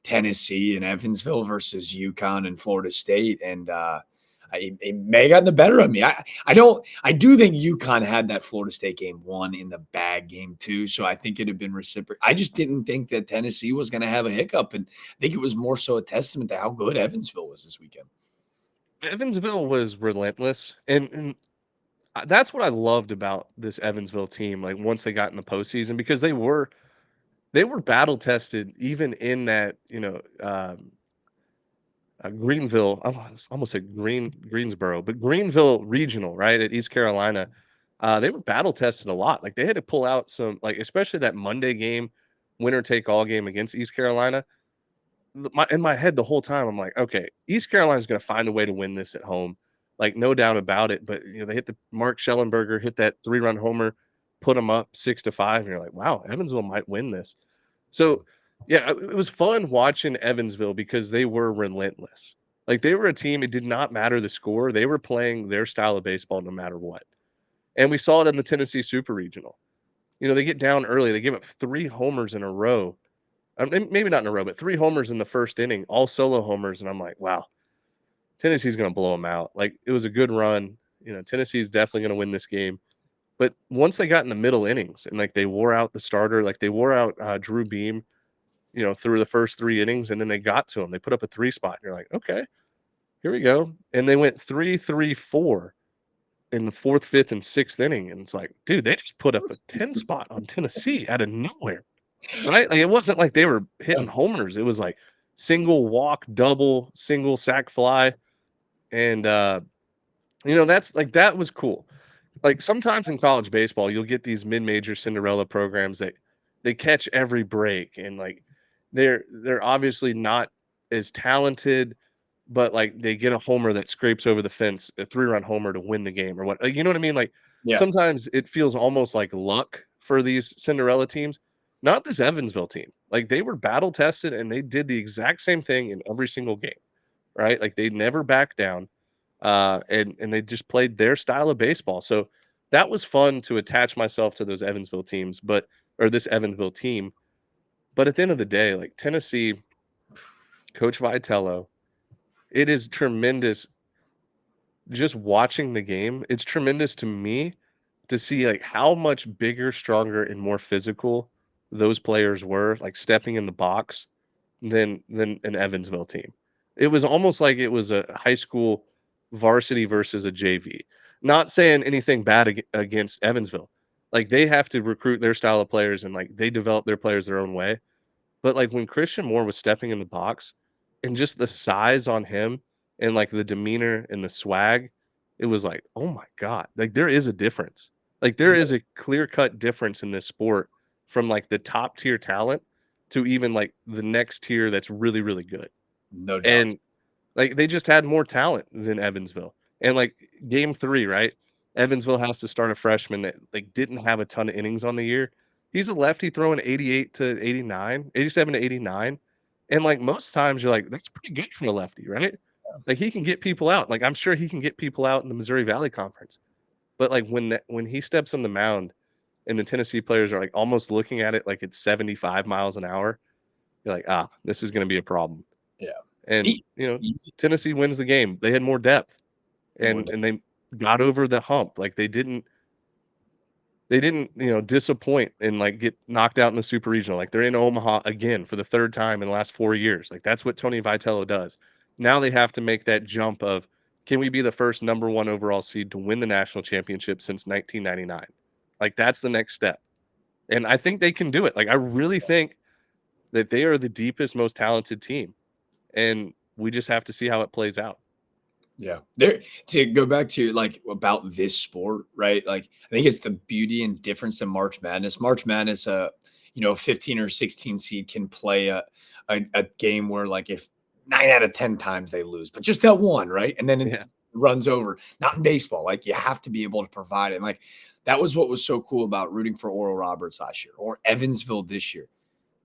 Tennessee and Evansville versus UConn and Florida State. And it may have gotten the better of me. I do think UConn had that Florida State game 1 in the bag game 2. So I think it'd have been reciprocal. I just didn't think that Tennessee was going to have a hiccup. And I think it was more so a testament to how good Evansville was this weekend. Evansville was relentless. And that's what I loved about this Evansville team. Like once they got in the postseason, because they were battle tested even in that, Greenville, I almost said Greensboro, but Greenville Regional, right, at East Carolina, they were battle tested a lot. Like they had to pull out some, like especially that Monday game, winner take all game against East Carolina. In my head the whole time, I'm like, okay, East Carolina's going to find a way to win this at home, like no doubt about it. But they hit the Mark Schellenberger, hit that 3-run homer, put them up 6-5, and you're like, wow, Evansville might win this. So yeah, it was fun watching Evansville because they were relentless. Like they were a team, it did not matter the score. They were playing their style of baseball no matter what. And we saw it in the Tennessee Super Regional. They get down early. They give up 3 homers in a row. Maybe not in a row, but 3 homers in the first inning, all solo homers. And I'm like, wow, Tennessee's going to blow them out. Like it was a good run. Tennessee's definitely going to win this game. But once they got in the middle innings and like they wore out the starter, like they wore out Drew Beam, through the first 3 innings, and then they got to him. They put up a 3 spot. And you're like, okay, here we go. And they went 3-3-4 in the 4th, 5th, and 6th inning. And it's like, dude, they just put up a 10 spot on Tennessee out of nowhere. Right? Like it wasn't like they were hitting homers. It was like single walk, double, single sack fly. And, that was cool. Like sometimes in college baseball, you'll get these mid-major Cinderella programs that they catch every break and like they're obviously not as talented, but like they get a homer that scrapes over the fence, a 3-run homer to win the game or what. You know what I mean? Like Yeah. sometimes it feels almost like luck for these Cinderella teams. Not this Evansville team. Like they were battle tested and they did the exact same thing in every single game, right? Like they never backed down, and they just played their style of baseball. So that was fun to attach myself to those Evansville teams, or this Evansville team. But at the end of the day, like Tennessee, Coach Vitello, it is tremendous just watching the game. It's tremendous to me to see like how much bigger, stronger, and more physical those players were, like stepping in the box than an Evansville team. It was almost like it was a high school varsity versus a JV. Not saying anything bad against Evansville. Like they have to recruit their style of players and like they develop their players their own way. But like when Christian Moore was stepping in the box and just the size on him and like the demeanor and the swag, it was like, oh my God, like there is a difference. Like there Yeah. is a clear cut difference in this sport from like the top tier talent to even like the next tier that's really, really good. No doubt. And like they just had more talent than Evansville. And like game 3, right? Evansville has to start a freshman that like didn't have a ton of innings on the year. He's a lefty throwing 88 to 89, 87 to 89. And like most times you're like, that's pretty good for a lefty, right? Like he can get people out. Like I'm sure he can get people out in the Missouri Valley Conference. But like when he steps on the mound and the Tennessee players are like almost looking at it like it's 75 miles an hour, you're like, this is gonna be a problem. Yeah. And He- you know, he- Tennessee wins the game. They had more depth more and they got over the hump. Like they didn't, disappoint and like get knocked out in the super regional. Like they're in Omaha again for the third time in the last 4 years. Like that's what Tony Vitello does. Now they have to make that jump of can we be the first number 1 overall seed to win the national championship since 1999? Like that's the next step. And I think they can do it. Like I really think that they are the deepest, most talented team. And we just have to see how it plays out. Yeah. There to go back to like about this sport, right? Like I think it's the beauty and difference in March Madness. March Madness, 15 or 16 seed can play a game where like if 9 out of 10 times they lose, but just that one, right? And then it Yeah. runs over. Not in baseball. Like you have to be able to provide it. And like that was what was so cool about rooting for Oral Roberts last year or Evansville this year.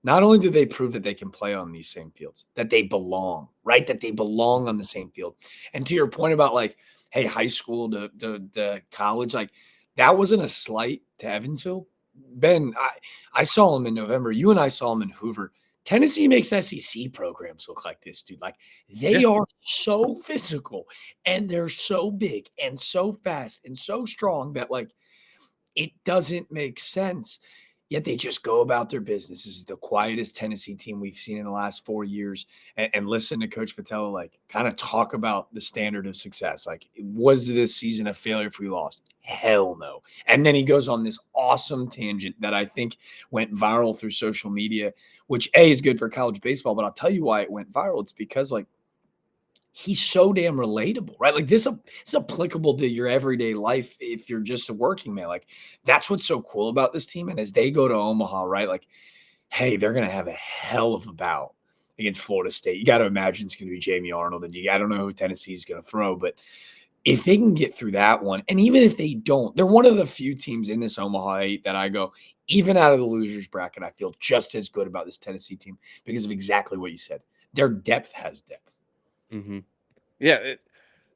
Not only did they prove that they can play on these same fields, that they belong, right? That they belong on the same field. And to your point about like, hey, high school to college, like that wasn't a slight to Evansville. Ben, I saw him in November. You and I saw him in Hoover. Tennessee makes SEC programs look like this, dude. Like they Yeah. are so physical and they're so big and so fast and so strong that like it doesn't make sense. Yet they just go about their business. This is the quietest Tennessee team we've seen in the last 4 years. And listen to Coach Vitello, like kind of talk about the standard of success. Like, was this season a failure if we lost? Hell no. And then he goes on this awesome tangent that I think went viral through social media, which A is good for college baseball. But I'll tell you why it went viral. It's because like he's so damn relatable, right? Like this is applicable to your everyday life if you're just a working man. Like that's what's so cool about this team. And as they go to Omaha, right? Like, hey, they're gonna have a hell of a bout against Florida State. You got to imagine it's gonna be Jamie Arnold, and I don't know who Tennessee's gonna throw, but if they can get through that one, and even if they don't, they're one of the few teams in this Omaha 8 that I go, even out of the losers bracket, I feel just as good about this Tennessee team because of exactly what you said. Their depth has depth. Mm-hmm. Yeah,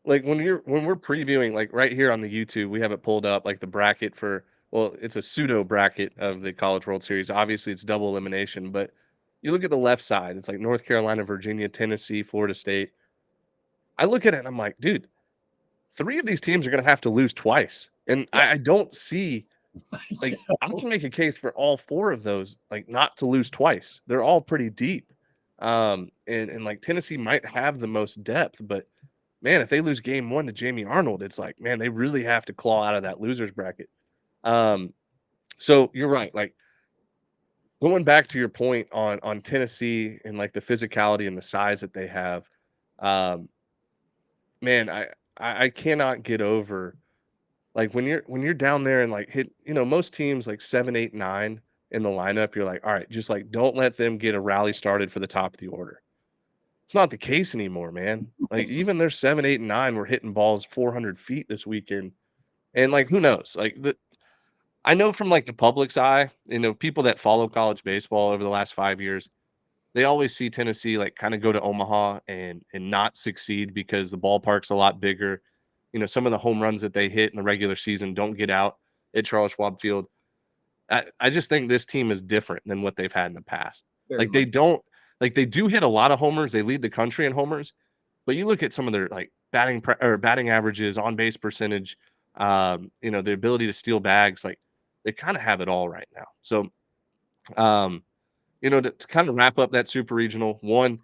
like when we're previewing, like right here on the YouTube, we have it pulled up, like the bracket for, well, it's a pseudo bracket of the College World Series. Obviously, it's double elimination, but you look at the left side, it's like North Carolina, Virginia, Tennessee, Florida State. I look at it and I'm like, dude, 3 of these teams are going to have to lose twice, and I don't see like I can make a case for all 4 of those, like not to lose twice. They're all pretty deep, and like Tennessee might have the most depth, but man, if they lose game 1 to Jamie Arnold, it's like, man, they really have to claw out of that losers bracket. So you're right. Like going back to your point on Tennessee and like the physicality and the size that they have, um, man, I cannot get over like when you're down there and like hit, most teams like 7, 8, 9 in the lineup, you're like, all right, just like don't let them get a rally started for the top of the order. It's not the case anymore, man. Like even their 7, 8, and 9 were hitting balls 400 feet this weekend, and like who knows? Like I know from like the public's eye, people that follow college baseball over the last 5 years, they always see Tennessee like kind of go to Omaha and not succeed because the ballpark's a lot bigger. Some of the home runs that they hit in the regular season don't get out at Charles Schwab Field. I just think this team is different than what they've had in the past. Very Like they much. don't like they do hit a lot of homers. They lead the country in homers, but you look at some of their like batting averages, on base percentage, the ability to steal bags, like they kind of have it all right now. So um, to kind of wrap up that super regional, one,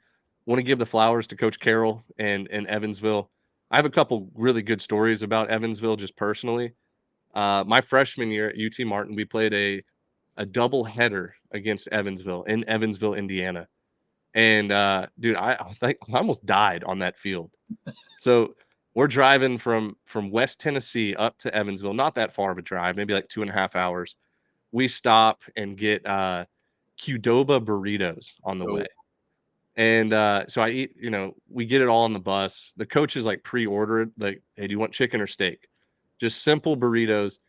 want to give the flowers to Coach Carroll and Evansville. I have a couple really good stories about Evansville just personally. My freshman year at UT Martin, we played a double header against Evansville in Evansville, Indiana. And dude, I think I almost died on that field. So we're driving from West Tennessee up to Evansville, not that far of a drive, maybe like 2.5 hours. We stop and get Qdoba burritos on the Oh, way. And so I eat, we get it all on the bus. The coaches like pre-order it, like, hey, do you want chicken or steak? Just simple burritos,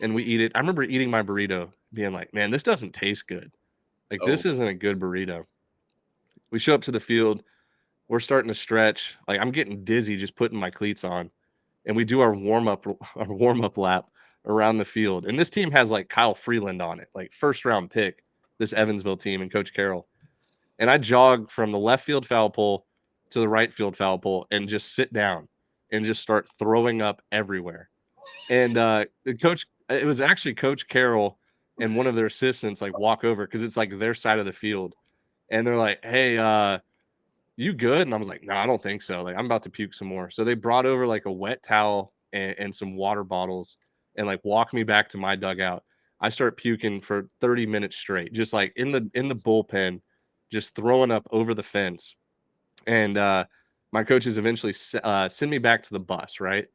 and we eat it. I remember eating my burrito, being like, man, this doesn't taste good. Like oh. this isn't a good burrito. We show up to the field, we're starting to stretch. Like I'm getting dizzy just putting my cleats on, and we do our warm up lap around the field. And this team has like Kyle Freeland on it, like first round pick. This Evansville team and Coach Carroll. And I jog from the left field foul pole to the right field foul pole and just sit down and just start throwing up everywhere. And the coach, it was actually Coach Carroll and one of their assistants like walk over because it's like their side of the field, and they're like, "Hey, you good?" And I was like, "No, I don't think so. Like I'm about to puke some more." So they brought over like a wet towel and some water bottles and like walked me back to my dugout. I start puking for 30 minutes straight, just like in the bullpen, just throwing up over the fence. And my coaches eventually send me back to the bus, right?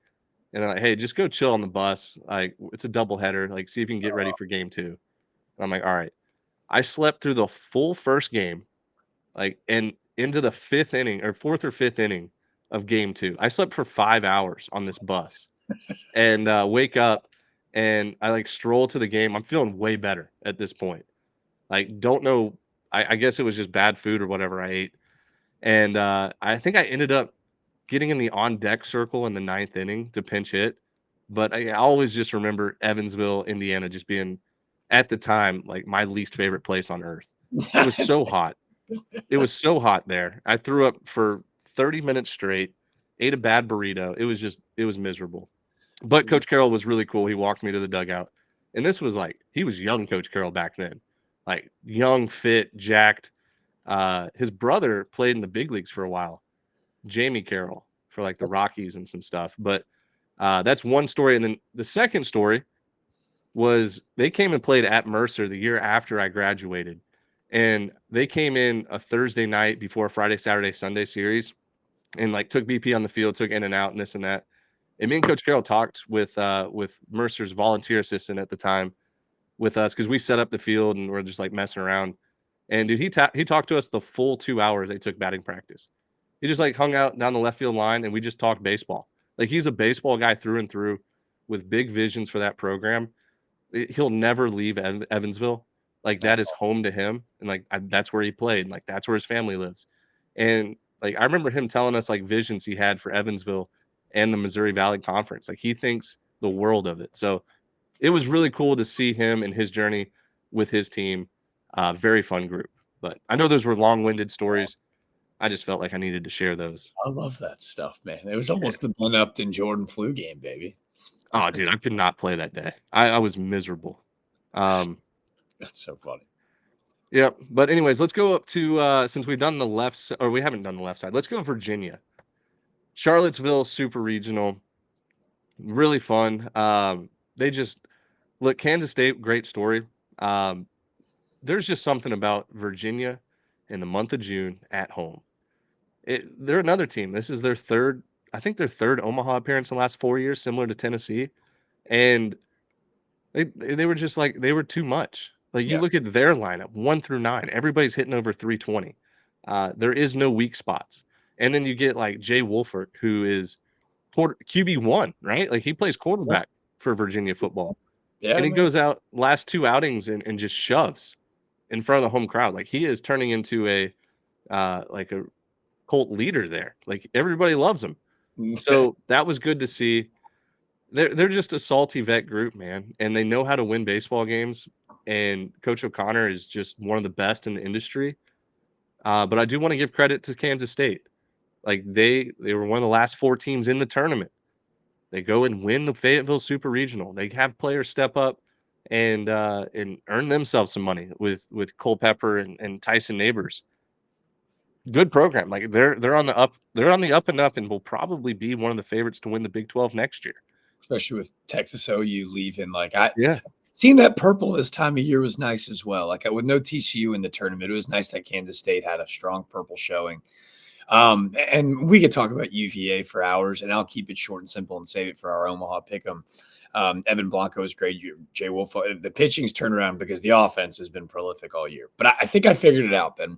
And they're like, "Hey, just go chill on the bus. Like it's a doubleheader. Like see if you can get ready for game two." And I'm like, "All right." I slept through the full first game, like and into the fifth inning or fourth or fifth inning of game two. I slept for 5 hours on this bus, and wake up and I like stroll to the game. I'm feeling way better at this point. Like don't know. I guess it was just bad food or whatever I ate. And I think I ended up getting in the on deck circle in the ninth inning to pinch hit. But I always just remember Evansville, Indiana, just being at the time like my least favorite place on earth. It was so hot. It was so hot there. I threw up for 30 minutes straight, ate a bad burrito. It was miserable. But Coach Carroll was really cool. He walked me to the dugout. And this was like he was young Coach Carroll back then. Like young, fit, jacked. His brother played in the big leagues for a while. Jamie Carroll for like the Rockies and some stuff. But that's one story. And then the second story was they came and played at Mercer the year after I graduated. And they came in a Thursday night before a Friday, Saturday, Sunday series and like took BP on the field, took in and out and this and that. And me and Coach Carroll talked with Mercer's volunteer assistant at the time with us because we set up the field and we're just like messing around. And dude, he talked to us the full 2 hours they took batting practice. He just like hung out down the left field line and we just talked baseball. Like he's a baseball guy through and through with big visions for that program. He'll never leave Evansville. Like that is home to him, and like that's where he played, and like that's where his family lives. And like I remember him telling us like visions he had for Evansville and the Missouri Valley Conference. Like he thinks the world of it. So it was really cool to see him and his journey with his team. Very fun group. But I know those were long-winded stories. I just felt like I needed to share those. I love that stuff, man. It was almost the Ben Upton Jordan flu game, baby. Oh, dude, I could not play that day. I was miserable. Um, That's so funny. Yep. But anyways, let's go up to since we've done the left or we haven't done the left side. Let's go Virginia. Charlottesville Super Regional. Really fun. They just look Kansas State, great story. Um, there's just something about Virginia in the month of June at home. They're another team. This is their third, I think their third Omaha appearance in the last 4 years, similar to Tennessee. And they were just like, they were too much. Like, you Yeah. look at their lineup, 1 through 9, everybody's hitting over 320. There is no weak spots. And then you get like Jay Wolfert, who is QB1, right? Like, he plays quarterback for Virginia football. Yeah, And he man. goes out last 2 outings and just shoves in front of the home crowd. Like, he is turning into a cult leader there. Like, everybody loves him. So that was good to see. They're just a salty vet group, man, and they know how to win baseball games. And Coach O'Connor is just one of the best in the industry. But I do want to give credit to Kansas State. Like, they were one of the last 4 teams in the tournament. They go and win the Fayetteville Super Regional. They have players step up and earn themselves some money with Culpepper and Tyson Neighbors. Good program. Like, they're on the up. They're on the up and up, and will probably be one of the favorites to win the Big 12 next year. Especially with Texas OU leaving. Like, Yeah. seeing that purple this time of year was nice as well. Like, with no TCU in the tournament, it was nice that Kansas State had a strong purple showing. And we could talk about UVA for hours, and I'll keep it short and simple and save it for our Omaha pick'em. Evan Blanco is great. Jay Wolf, the pitching's turned around because the offense has been prolific all year. But I think I figured it out, Ben.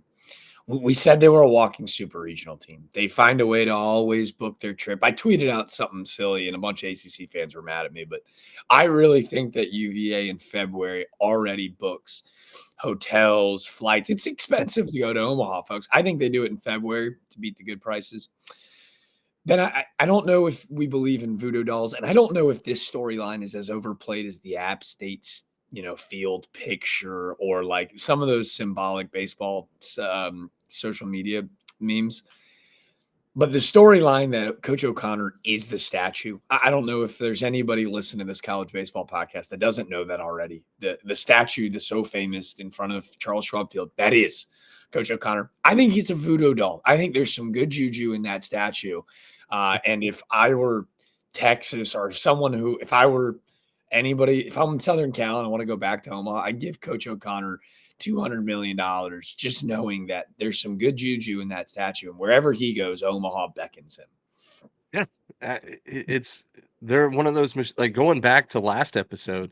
We said they were a walking super regional team. They find a way to always book their trip. I tweeted out something silly, and a bunch of ACC fans were mad at me, but I really think that UVA in February already books hotels, flights. It's expensive to go to Omaha, folks. I think they do it in February to beat the good prices. Then I don't know if we believe in voodoo dolls, and I don't know if this storyline is as overplayed as the App State's field picture or like some of those symbolic baseball social media memes. But the storyline that Coach O'Connor is the statue. I don't know if there's anybody listening to this college baseball podcast that doesn't know that already. The statue, the so famous in front of Charles Schwab Field, that is Coach O'Connor. I think he's a voodoo doll. I think there's some good juju in that statue. And if I were Texas or someone who, if I were anybody, if I'm in Southern Cal and I want to go back to Omaha, I'd give Coach O'Connor $200 million just knowing that there's some good juju in that statue, and wherever he goes, Omaha beckons him. Yeah, they're one of those, like, going back to last episode,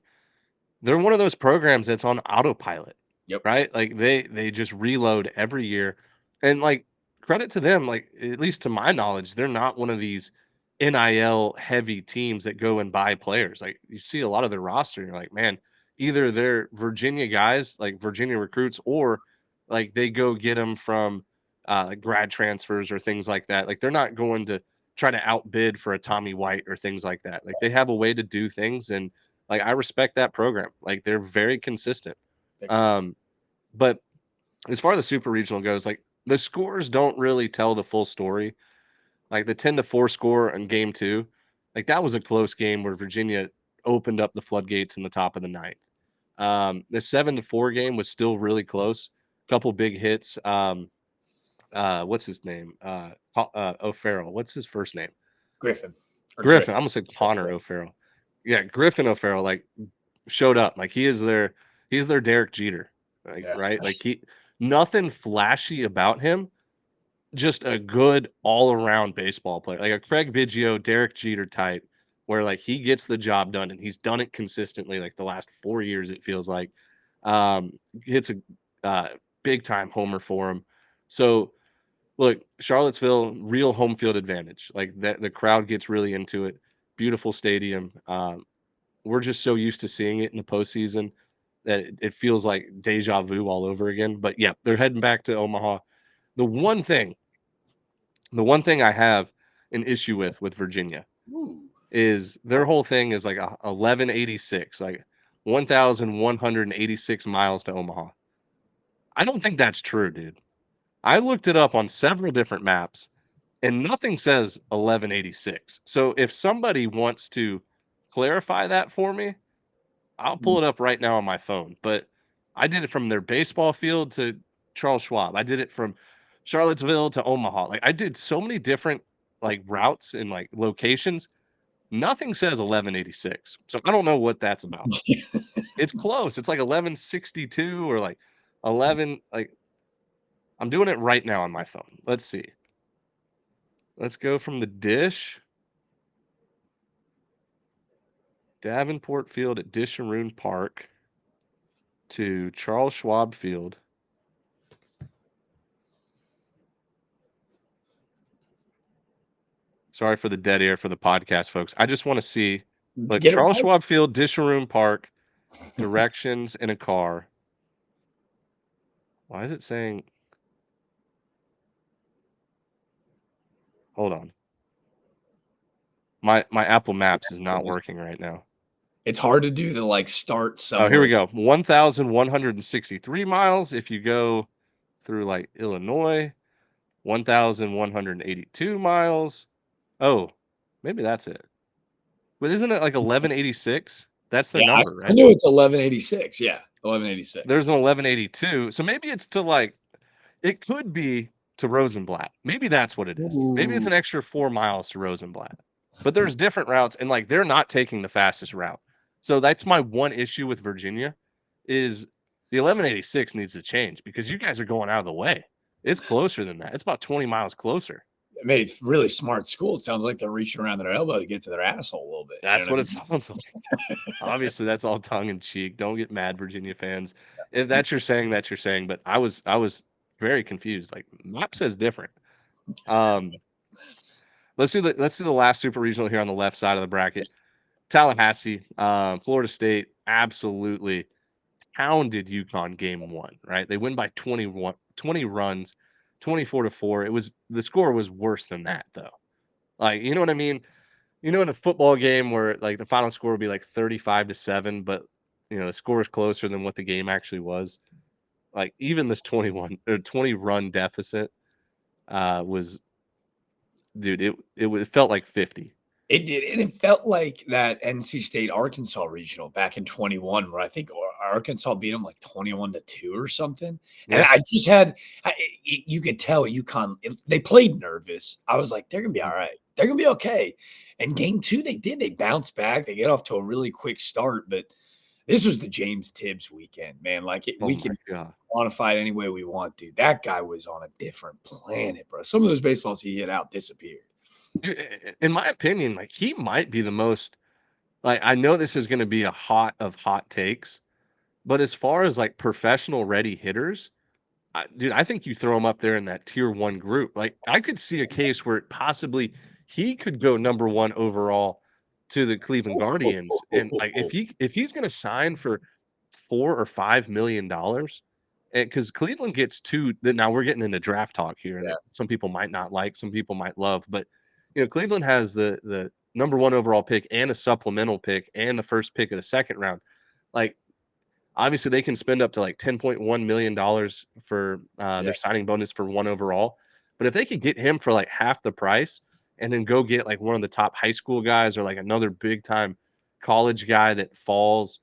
they're one of those programs that's on autopilot. Yep. Right? Like, they just reload every year, and like, credit to them. Like, at least to my knowledge, they're not one of these NIL heavy teams that go and buy players. Like, you see a lot of their roster, and you're like, man, either they're Virginia guys, like Virginia recruits, or like they go get them from like grad transfers or things like that. Like, they're not going to try to outbid for a Tommy White or things like that. Like, they have a way to do things, and like, I respect that program. Like, they're very consistent. But as far as the super regional goes, like, the scores don't really tell the full story. Like, the 10-4 score in game 2, like, that was a close game where Virginia opened up the floodgates in the top of the 9th. The 7-4 game was still really close. Couple big hits. What's his name? O'Farrell. What's his first name? Griffin. Griffin. I almost said Connor O'Farrell. Yeah, Griffin O'Farrell, like, showed up. Like, he's their Derek Jeter. Like, Yeah. right? Like, nothing flashy about him, just a good all-around baseball player. Like a Craig Biggio, Derek Jeter type, where like he gets the job done, and he's done it consistently like the last 4 years, it feels like. Hits a big time homer for him. So look, Charlottesville, real home field advantage. Like, that the crowd gets really into it. Beautiful stadium. We're just so used to seeing it in the postseason that it feels like deja vu all over again. But yeah, they're heading back to Omaha. The one thing I have an issue with Virginia is their whole thing is like 1186, like 1,186 miles to Omaha. I don't think that's true, dude. I looked it up on several different maps, and nothing says 1186. So if somebody wants to clarify that for me, I'll pull it up right now on my phone. But I did it from their baseball field to Charles Schwab. I did it from Charlottesville to Omaha. Like, I did so many different like routes and like locations. Nothing says 1186. So I don't know what that's about. It's close. It's like 1162 or like 11, like I'm doing it right now on my phone. Let's see. Let's go from the dish. Davenport Field at Disharoon Park to Charles Schwab Field. Sorry for the dead air for the podcast, folks. I just want to see, like, Get it Charles right. Schwab Field, Disharoon Park, directions in a car. Why is it saying? Hold on. My Apple Maps is not working right now. It's hard to do the like start somewhere. Oh, here we go. 1,163 miles if you go through like Illinois. 1,182 miles. Oh, maybe that's it. But isn't it like 1186? That's the number, I right? knew it's 1186. Yeah, 1186. There's an 1182. So maybe it's to like, it could be to Rosenblatt. Maybe that's what it is. Maybe it's Ooh. an extra 4 miles to Rosenblatt. But there's different routes, and like they're not taking the fastest route. So that's my one issue with Virginia is the 1186 needs to change because you guys are going out of the way. It's closer than that. It's about 20 miles closer. I mean, it's really smart school. It sounds like they're reaching around their elbow to get to their asshole a little bit. That's what it sounds like. Obviously, that's all tongue in cheek. Don't get mad, Virginia fans. If that's your saying, that's your saying. But I was very confused. Like map says different. Let's do the last super regional here on the left side of the bracket. Tallahassee, Florida State absolutely pounded UConn game 1, right? They win by 20 runs, 24-4. The score was worse than that though. Like, you know what I mean? You know, in a football game where like the final score would be like 35-7, but you know, the score is closer than what the game actually was. Like even this 20 run deficit was, dude, it felt like 50. It did, and it felt like that NC State Arkansas regional back in 21, where I think Arkansas beat them like 21-2 or something. And Yeah. I just had, you could tell UConn, they played nervous. I was like, they're gonna be all right. They're gonna be okay. And game 2, they did. They bounced back. They get off to a really quick start, but this was the James Tibbs weekend, man. Like we can quantify it any way we want to. That guy was on a different planet, bro. Some of those baseballs he hit out disappeared. In my opinion, like he might be the most, like, I know this is going to be a hot of hot takes, but as far as like professional ready hitters, dude, I think you throw him up there in that tier 1 group. Like I could see a case where possibly he could go number 1 overall to the Cleveland Guardians. And like if he's going to sign for $4 or $5 million, and because Cleveland gets two, now we're getting into draft talk here that some people might not like, some people might love, but you know, Cleveland has the number 1 overall pick and a supplemental pick and the first pick of the second round. Like obviously they can spend up to like $10.1 million for their signing bonus for 1 overall. But if they could get him for like half the price and then go get like one of the top high school guys or like another big time college guy that falls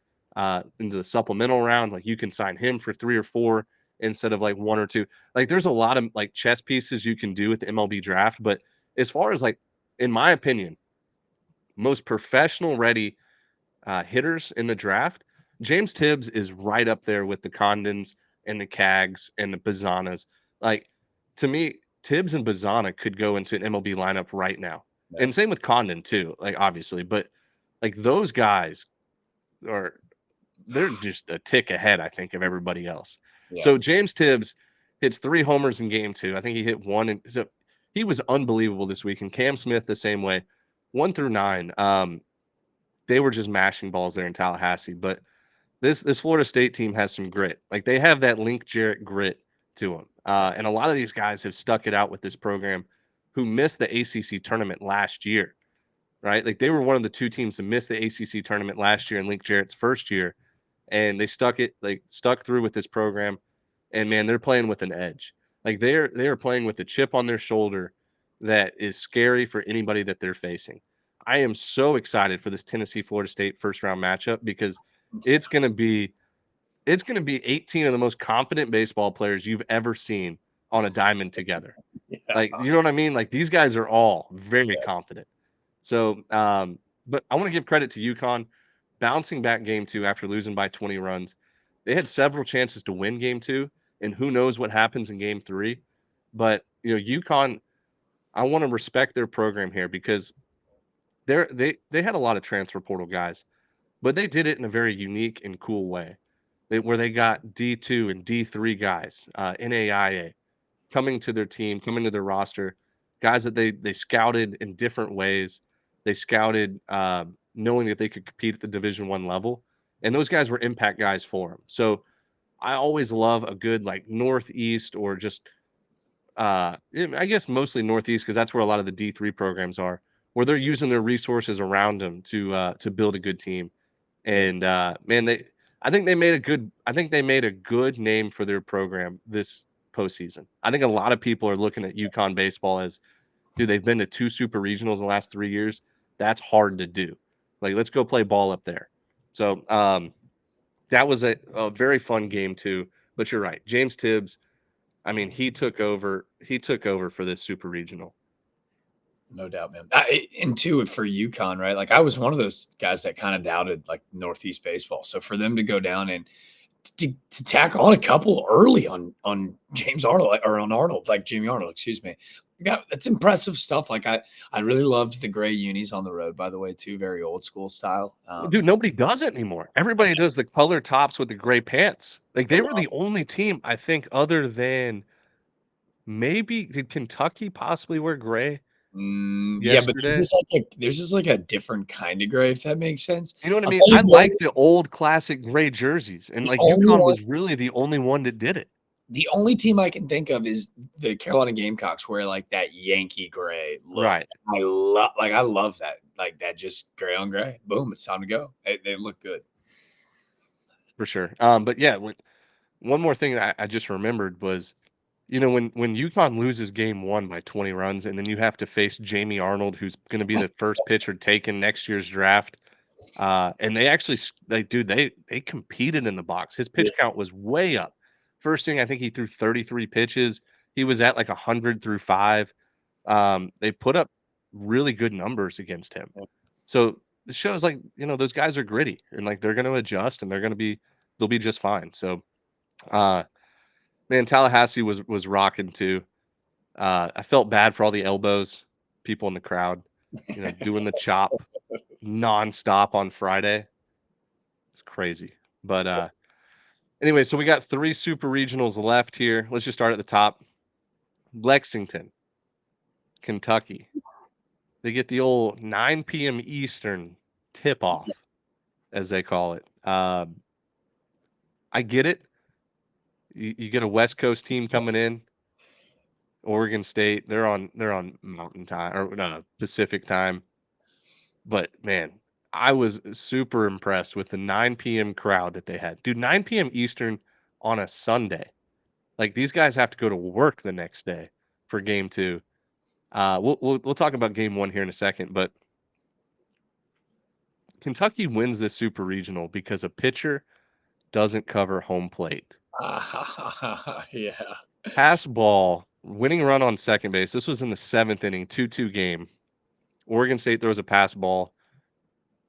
into the supplemental round, like you can sign him for 3 or 4 instead of like 1 or 2. Like there's a lot of like chess pieces you can do with the MLB draft. But as far as like, in my opinion, most professional ready hitters in the draft, James Tibbs is right up there with the Condons and the Cags and the Bazanas. Like to me, Tibbs and Bazana could go into an MLB lineup right now. Yeah. And same with Condon too, like obviously, but like those guys they're just a tick ahead, I think, of everybody else. Yeah. So James Tibbs hits 3 homers in game 2. I think he hit 1. And so he was unbelievable this week. And Cam Smith the same way, 1 through 9. They were just mashing balls there in Tallahassee. But this Florida State team has some grit. Like they have that Link Jarrett grit to them. And a lot of these guys have stuck it out with this program who missed the ACC tournament last year, right? Like they were one of the 2 teams to miss the ACC tournament last year in Link Jarrett's first year. And they stuck through with this program. And man, they're playing with an edge. Like they are playing with a chip on their shoulder that is scary for anybody that they're facing. I am so excited for this Tennessee Florida State first round matchup because it's going to be 18 of the most confident baseball players you've ever seen on a diamond together. Like, you know what I mean? Like these guys are all very confident. So, but I want to give credit to UConn bouncing back game 2 after losing by 20 runs. They had several chances to win game 2, and who knows what happens in game 3. But, UConn, I want to respect their program here because they had a lot of transfer portal guys, but they did it in a very unique and cool way. Where they got D2 and D3 guys, NAIA, coming to their team, coming to their roster, guys that they scouted in different ways. They scouted knowing that they could compete at the Division I level, and those guys were impact guys for them. So I always love a good like Northeast or just I guess mostly Northeast because that's where a lot of the D3 programs are, where they're using their resources around them to build a good team. And man, I think they made a good name for their program this postseason. I think a lot of people are looking at UConn baseball as, dude, they've been to 2 super regionals in the last 3 years. That's hard to do. Like, let's go play ball up there. So that was a very fun game too. But you're right, James Tibbs. I mean, he took over. He took over for this super regional. No doubt, man. And two, for UConn, right? Like I was one of those guys that kind of doubted like Northeast baseball. So for them to go down and to tack on a couple early on James Arnold or on Arnold, like Jimmy Arnold, excuse me. Yeah, that's impressive stuff. Like I really loved the gray unis on the road, by the way, too. Very old school style. Dude, nobody does it anymore. Everybody does the color tops with the gray pants. Like they were the only team, I think, other than maybe did Kentucky possibly wear gray Yeah, but yesterday? there's just like a different kind of gray, if that makes sense. You know what I I'll mean? tell you I like the old classic gray jerseys, and the like only UConn one was really the only one that did it. the only team I can think of is the Carolina Gamecocks, where like that Yankee gray look. Right. I love that. Like that, just gray on gray. Boom, it's time to go. They look good. For sure. But yeah, one more thing that I just remembered was, when UConn loses game 1 by 20 runs, and then you have to face Jamie Arnold, who's going to be the first pitcher taken next year's draft. And they actually, they competed in the box. His pitch count was way up. First thing, I think he threw 33 pitches. He was at like 100 through 5. They put up really good numbers against him. So it shows like, those guys are gritty and like they're going to adjust and they'll be just fine. So, man, Tallahassee was rocking too. I felt bad for all the elbows, people in the crowd, doing the chop nonstop on Friday. It's crazy. But anyway, so we got 3 super regionals left here. Let's just start at the top. Lexington, Kentucky. They get the old 9 p.m. Eastern tip off, as they call it. I get it. You get a West Coast team coming in. Oregon State, they're on Mountain Time or no, Pacific Time. But man, I was super impressed with the 9 p.m. crowd that they had. Dude, 9 p.m. Eastern on a Sunday. Like these guys have to go to work the next day for game 2. We'll talk about game 1 here in a second, but Kentucky wins this super regional because a pitcher doesn't cover home plate. Yeah. Pass ball, winning run on second base. This was in the 7th inning, 2-2 game. Oregon State throws a pass ball.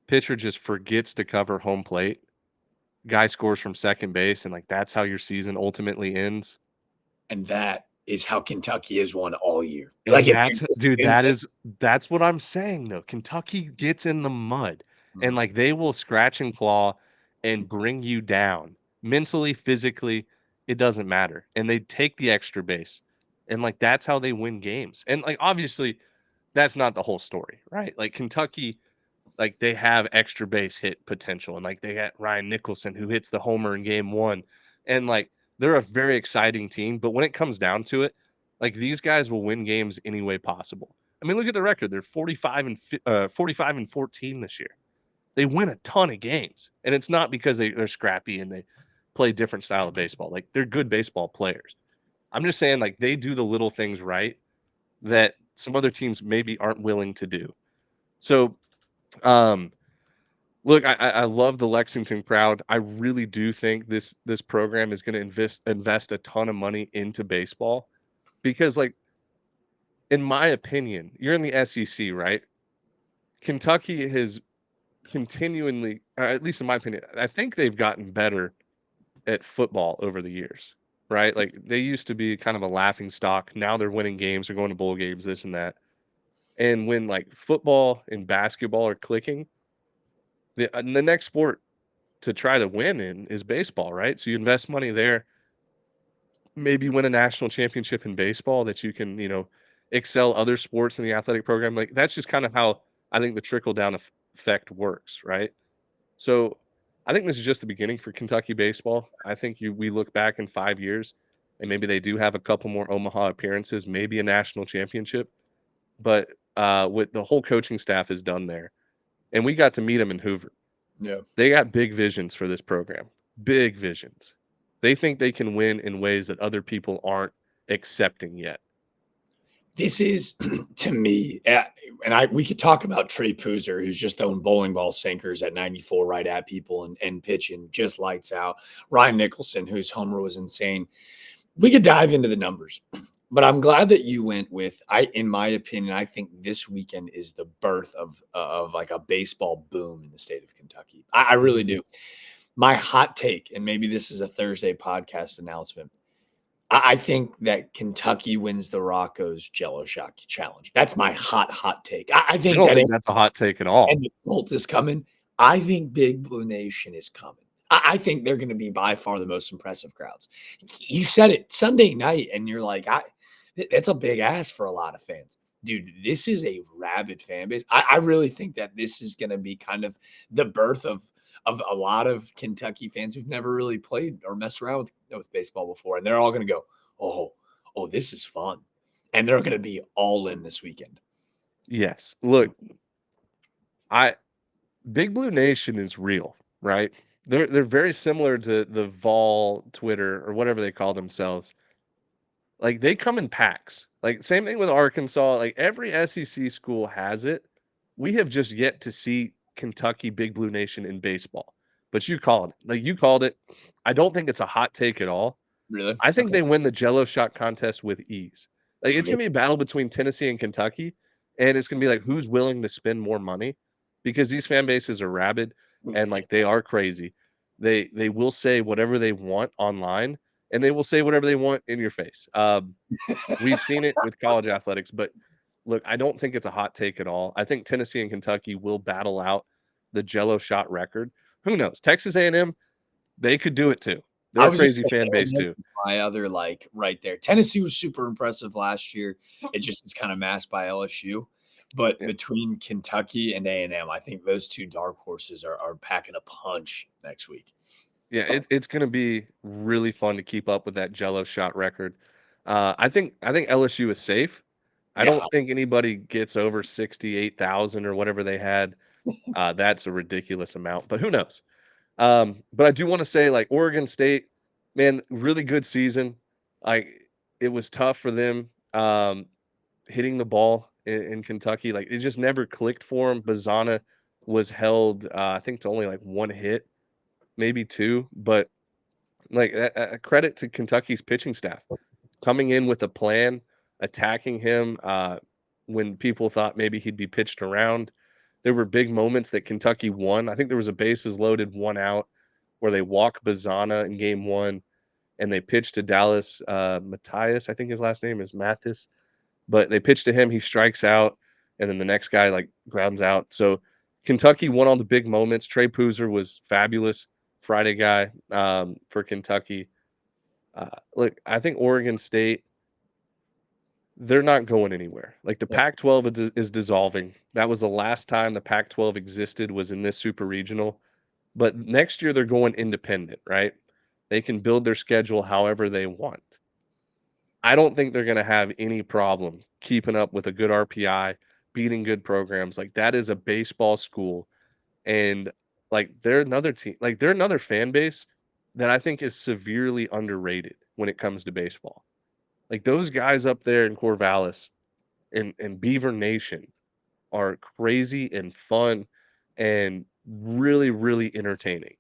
Pitcher just forgets to cover home plate. Guy scores from second base, and like that's how your season ultimately ends. And that is how Kentucky has won all year. And Like that's what I'm saying though. Kentucky gets in the mud and like they will scratch and claw and bring you down mentally, physically, it doesn't matter. And they take the extra base. And like that's how they win games. And like obviously that's not the whole story, right? Like Kentucky, like they have extra base hit potential, and like they got Ryan Nicholson who hits the homer in game 1, and like they're a very exciting team. But when it comes down to it, like these guys will win games any way possible. I mean, look at the record; they're 45 and 14 this year. They win a ton of games, and it's not because they're scrappy and they play different style of baseball. Like they're good baseball players. I'm just saying, like they do the little things right that some other teams maybe aren't willing to do. So look, I love the Lexington crowd. I really do think this program is going to invest a ton of money into baseball because, like, in my opinion, you're in the SEC, right? Kentucky has continually, or at least in my opinion, I think they've gotten better at football over the years, right? Like they used to be kind of a laughing stock. Now they're winning games, they're going to bowl games, this and that. And when like football and basketball are clicking, the next sport to try to win in is baseball, right? So you invest money there, maybe win a national championship in baseball that you can, excel other sports in the athletic program. Like that's just kind of how I think the trickle down effect works, right? So I think this is just the beginning for Kentucky baseball. I think we look back in 5 years and maybe they do have a couple more Omaha appearances, maybe a national championship. But what the whole coaching staff has done there, and we got to meet them in Hoover. Yeah. They got big visions for this program. Big visions. They think they can win in ways that other people aren't accepting yet. This is to me, we could talk about Trey Poozer, who's just throwing bowling ball sinkers at 94 right at people and pitching just lights out. Ryan Nicholson, whose homer was insane. We could dive into the numbers, but I'm glad that you went with. In my opinion, I think this weekend is the birth of like a baseball boom in the state of Kentucky. I really do. My hot take, and maybe this is a Thursday podcast announcement. I think that Kentucky wins the Rocco's Jello Shot Challenge. That's my hot take. I I think don't that think that's a hot take at all. and the Colts is coming. I think Big Blue Nation is coming. I think they're going to be by far the most impressive crowds. You said it Sunday night, and you're like, that's a big ask for a lot of fans. Dude, this is a rabid fan base. I really think that this is going to be kind of the birth of a lot of Kentucky fans who've never really played or messed around with baseball before. And they're all going to go, oh, this is fun. And they're going to be all in this weekend. Yes. Look, Big Blue Nation is real, right? They're very similar to the Vol Twitter or whatever they call themselves. Like they come in packs. Like same thing with Arkansas. Like every SEC school has it. We have just yet to see Kentucky Big Blue Nation in baseball. But you called it. Like you called it. I don't think it's a hot take at all. Really? I think Okay. they win the Jello shot contest with ease. Like it's gonna be a battle between Tennessee and Kentucky, and it's gonna be like who's willing to spend more money because these fan bases are rabid and like they are crazy. They will say whatever they want online, and they will say whatever they want in your face. We've seen it with college athletics, but look, I don't think it's a hot take at all. I think Tennessee and Kentucky will battle out the Jello shot record. Who knows? Texas A&M, they could do it too. They're I a was just crazy fan saying, base too. my other like right there. Tennessee was super impressive last year. It just is kind of masked by LSU. But Yeah. between Kentucky and A&M, I think those two dark horses are packing a punch next week. Yeah, it's going to be really fun to keep up with that Jello shot record. I think LSU is safe. I Yeah. don't think anybody gets over 68,000 or whatever they had. That's a ridiculous amount, but who knows? But I do want to say, like Oregon State, man, really good season. Like it was tough for them hitting the ball in Kentucky. Like it just never clicked for them. Bazana was held, I think, to only like one hit, maybe two, but like a credit to Kentucky's pitching staff coming in with a plan, attacking him when people thought maybe he'd be pitched around. There were big moments that Kentucky won. I think there was a bases loaded, one out, where they walk Bazana in game one, and they pitched to Dallas Matthias. I think his last name is Mathis, but they pitched to him. He strikes out, and then the next guy like grounds out. So Kentucky won all the big moments. Trey Poozer was fabulous Friday guy for Kentucky. Look, I think Oregon State, they're not going anywhere. Like the Yeah. Pac-12 is dissolving. That was the last time the Pac-12 existed, was in this super regional. But next year they're going independent, right? They can build their schedule however they want. I don't think they're going to have any problem keeping up with a good RPI, beating good programs. Like that is a baseball school, and like they're another team. Like they're another fan base that I think is severely underrated when it comes to baseball. Like those guys up there in Corvallis and Beaver Nation are crazy and fun and really, really entertaining.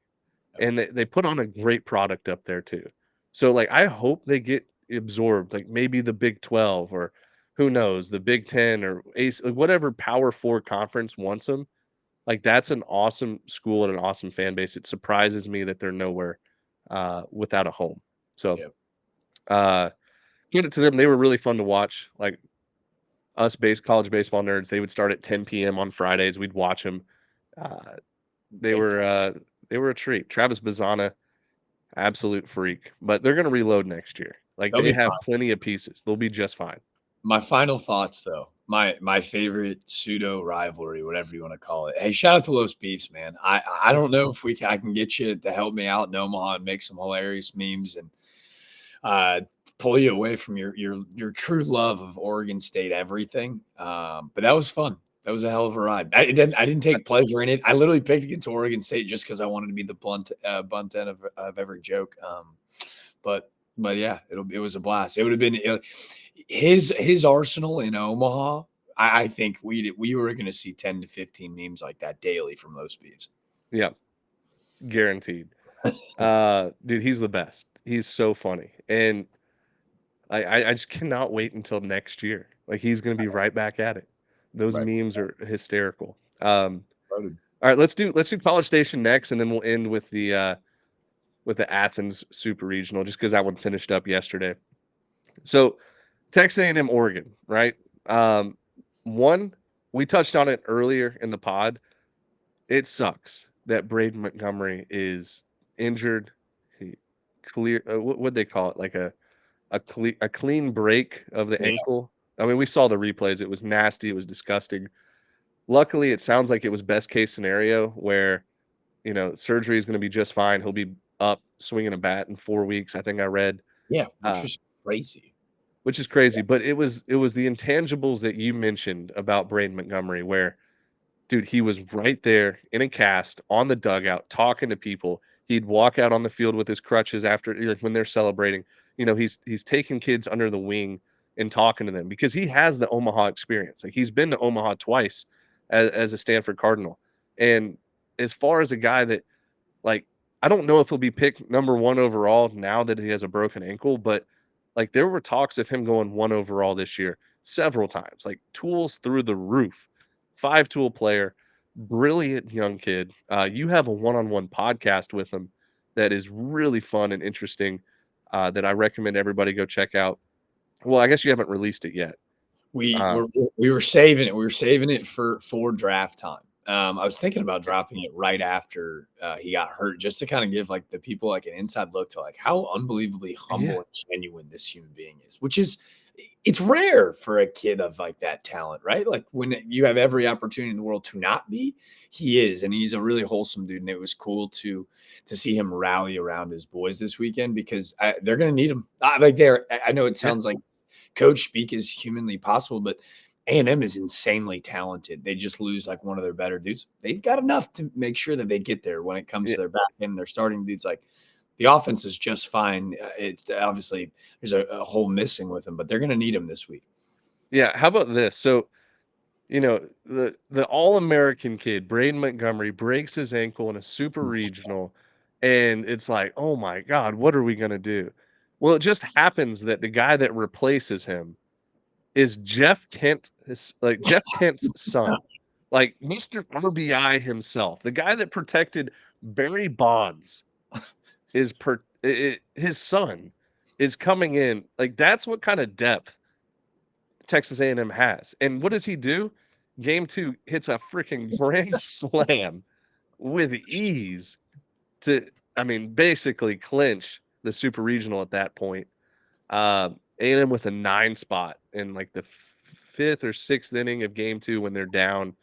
And they put on a great product up there too. So like I hope they get absorbed, like maybe the Big 12 or who knows, the Big 10 or Ace, like whatever Power 4 conference wants them. Like that's an awesome school and an awesome fan base. It surprises me that they're nowhere without a home. So, Yep. give it to them. They were really fun to watch. Like us college baseball nerds, they would start at 10 p.m. on Fridays. We'd watch them. They Big were a treat. Travis Bazana, absolute freak. But they're going to reload next year. Like They'll they be have fine. plenty of pieces. They'll be just fine. My final thoughts, though, my favorite pseudo rivalry, whatever you want to call it. Hey, shout out to Los Beefs, man. I don't know if I can get you to help me out in Omaha and make some hilarious memes and pull you away from your true love of Oregon State everything. But that was fun. That was a hell of a ride. I didn't take pleasure in it. I literally picked against Oregon State just because I wanted to be the bunt end of every joke. But yeah, it was a blast. It would have been his arsenal in Omaha. I think we were going to see 10 to 15 memes like that daily from Los Beefs. Yeah, guaranteed. Dude, he's the best. He's so funny, and I just cannot wait until next year. Like he's going to be right back at it. Those Right. memes are hysterical. All Loaded. right, let's do College Station next, and then we'll end with the Athens Super Regional, just because that one finished up yesterday. So Texas A&M Oregon, right? One, we touched on it earlier in the pod. It sucks that Braden Montgomery is injured. He clear what they call it, like a clean break of the Yeah. ankle. I mean, we saw the replays. It was nasty. It was disgusting. Luckily, it sounds like it was best case scenario where, surgery is going to be just fine. He'll be up swinging a bat in 4 weeks. I think I read. Yeah, which was crazy. Which is crazy, but it was the intangibles that you mentioned about Braden Montgomery, where, dude, he was right there in a cast on the dugout talking to people. He'd walk out on the field with his crutches after, like, when they're celebrating. He's taking kids under the wing and talking to them because he has the Omaha experience. Like he's been to Omaha twice as a Stanford Cardinal. And as far as a guy that, like, I don't know if he'll be picked number 1 overall now that he has a broken ankle, but like there were talks of him going 1 overall this year several times. Like tools through the roof, 5-tool player, brilliant young kid. You have a one-on-one podcast with him that is really fun and interesting, that I recommend everybody go check out. Well, I guess you haven't released it yet. We were saving it. We were saving it for draft time. I was thinking about dropping it right after he got hurt, just to kind of give like the people like an inside look to like how unbelievably humble and genuine this human being is, which is it's rare for a kid of like that talent, right? Like when you have every opportunity in the world to not be, he is, and he's a really wholesome dude. And it was cool to see him rally around his boys this weekend because they're going to need him. I know it sounds like coach speak is humanly possible, but A&M is insanely talented. They just lose like one of their better dudes. They've got enough to make sure that they get there when it comes to their back end. Their starting dudes, like the offense is just fine. It's obviously there's a hole missing with them, but they're going to need him this week. Yeah. How about this? So, the All-American kid, Braden Montgomery, breaks his ankle in a super regional, and it's like, oh my God, what are we going to do? Well, it just happens that the guy that replaces him is Jeff Kent's son, like Mr. RBI himself, the guy that protected Barry Bonds his son is coming in. Like that's what kind of depth Texas A&M has. And what does he do? Game 2 hits a freaking grand slam with ease to, basically clinch the super regional at that point. A&M with a 9 spot in like the 5th or 6th inning of game 2 when they're down.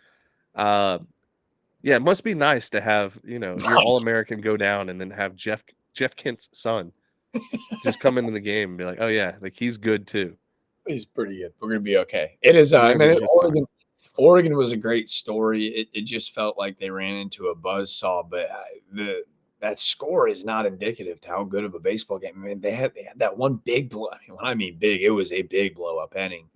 It must be nice to have, your All-American go down and then have Jeff Kent's son just come into the game and be like, oh yeah, like he's good too. He's pretty good. We're going to be okay. It is. Oregon was a great story. It just felt like they ran into a buzzsaw, but that score is not indicative to how good of a baseball game. I mean, they had that one big blow. When I mean big, it was a big blow up inning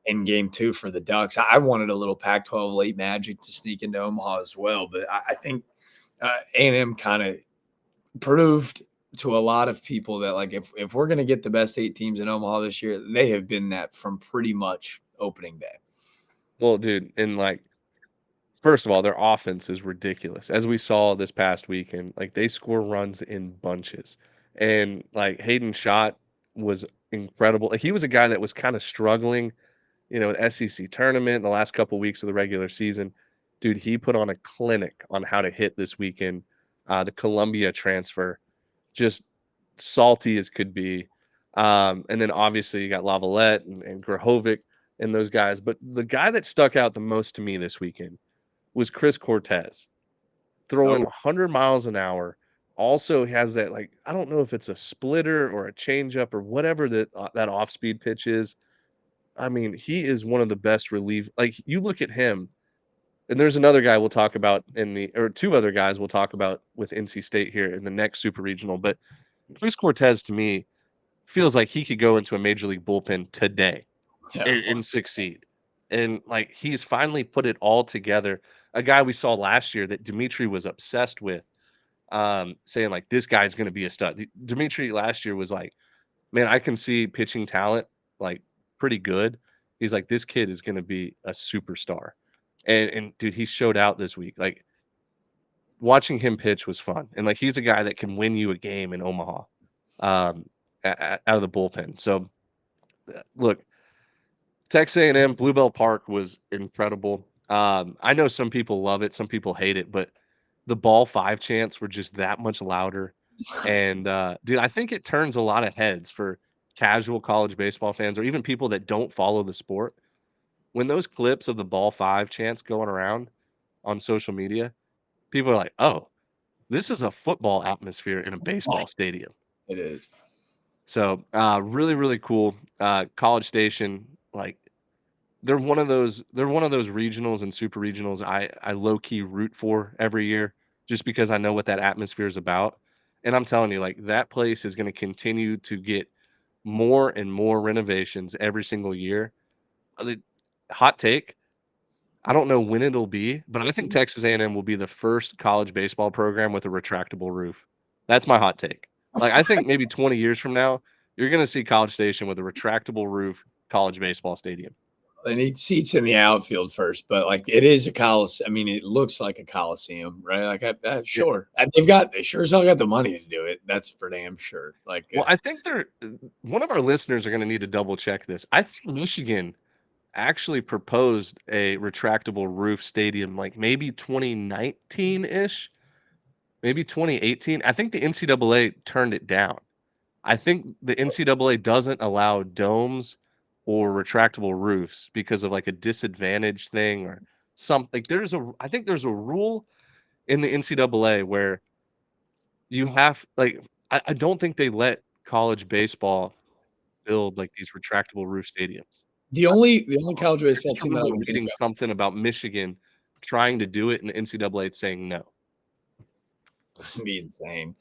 in game 2 for the Ducks. I wanted a little Pac-12 late magic to sneak into Omaha as well, but I think A&M kind of proved to a lot of people that like if we're going to get the best 8 teams in Omaha this year, they have been that from pretty much opening day. Well, dude, and like first of all, their offense is ridiculous. As we saw this past weekend, like they score runs in bunches. And like Hayden Schott was incredible. Like, he was a guy that was kind of struggling, SEC tournament the last couple weeks of the regular season. Dude, he put on a clinic on how to hit this weekend. The Columbia transfer, just salty as could be. And then obviously you got Lavalette and Grahovic and those guys. But the guy that stuck out the most to me this weekend was Chris Cortez, throwing Oh, 100 miles an hour. Also has that, like, I don't know if it's a splitter or a changeup or whatever that off speed pitch is. I mean, he is one of the best relief. Like, you look at him, and there's another guy we'll talk about or two other guys we'll talk about with NC State here in the next super regional. But Chris Cortez to me feels like he could go into a major league bullpen today yeah. and succeed. And like, he's finally put it all together. A guy we saw last year that Dimitri was obsessed with, saying like, this guy's going to be a stud. Dimitri last year was like, man, I can see pitching talent like pretty good. He's like, this kid is going to be a superstar. And dude, he showed out this week. Like, watching him pitch was fun. And like, he's a guy that can win you a game in Omaha, out of the bullpen. So look, Texas A&M Bluebell Park was incredible. I know some people love it, some people hate it, but the ball five chants were just that much louder. And dude, I think it turns a lot of heads for casual college baseball fans or even people that don't follow the sport. When those clips of the ball five chants going around on social media, people are like, "Oh, this is a football atmosphere in a baseball stadium." It is. So really, really cool. College Station, like, they're one of those regionals and super regionals I low key root for every year just because I know what that atmosphere is about. And I'm telling you, like, that place is going to continue to get more and more renovations every single year. The hot take, I don't know when it'll be, but I think Texas A&M will be the first college baseball program with a retractable roof. That's my hot take. Like, I think maybe 20 years from now, you're going to see College Station with a retractable roof college baseball stadium. They need seats in the outfield first, but like it is a coliseum. I mean, it looks like a coliseum, right? Like, sure, they sure as hell got the money to do it. That's for damn sure. Like, Well, I think one of our listeners are going to need to double check this. I think Michigan actually proposed a retractable roof stadium like maybe 2019-ish, maybe 2018. I think the NCAA turned it down. I think the NCAA doesn't allow domes or retractable roofs because of like a disadvantage thing or something. Like, I think there's a rule in the NCAA where you have like, I don't think they let college baseball build like these retractable roof stadiums. the only college I baseball just team that I remember can think reading something about Michigan trying to do it and the NCAA saying no. of be insane.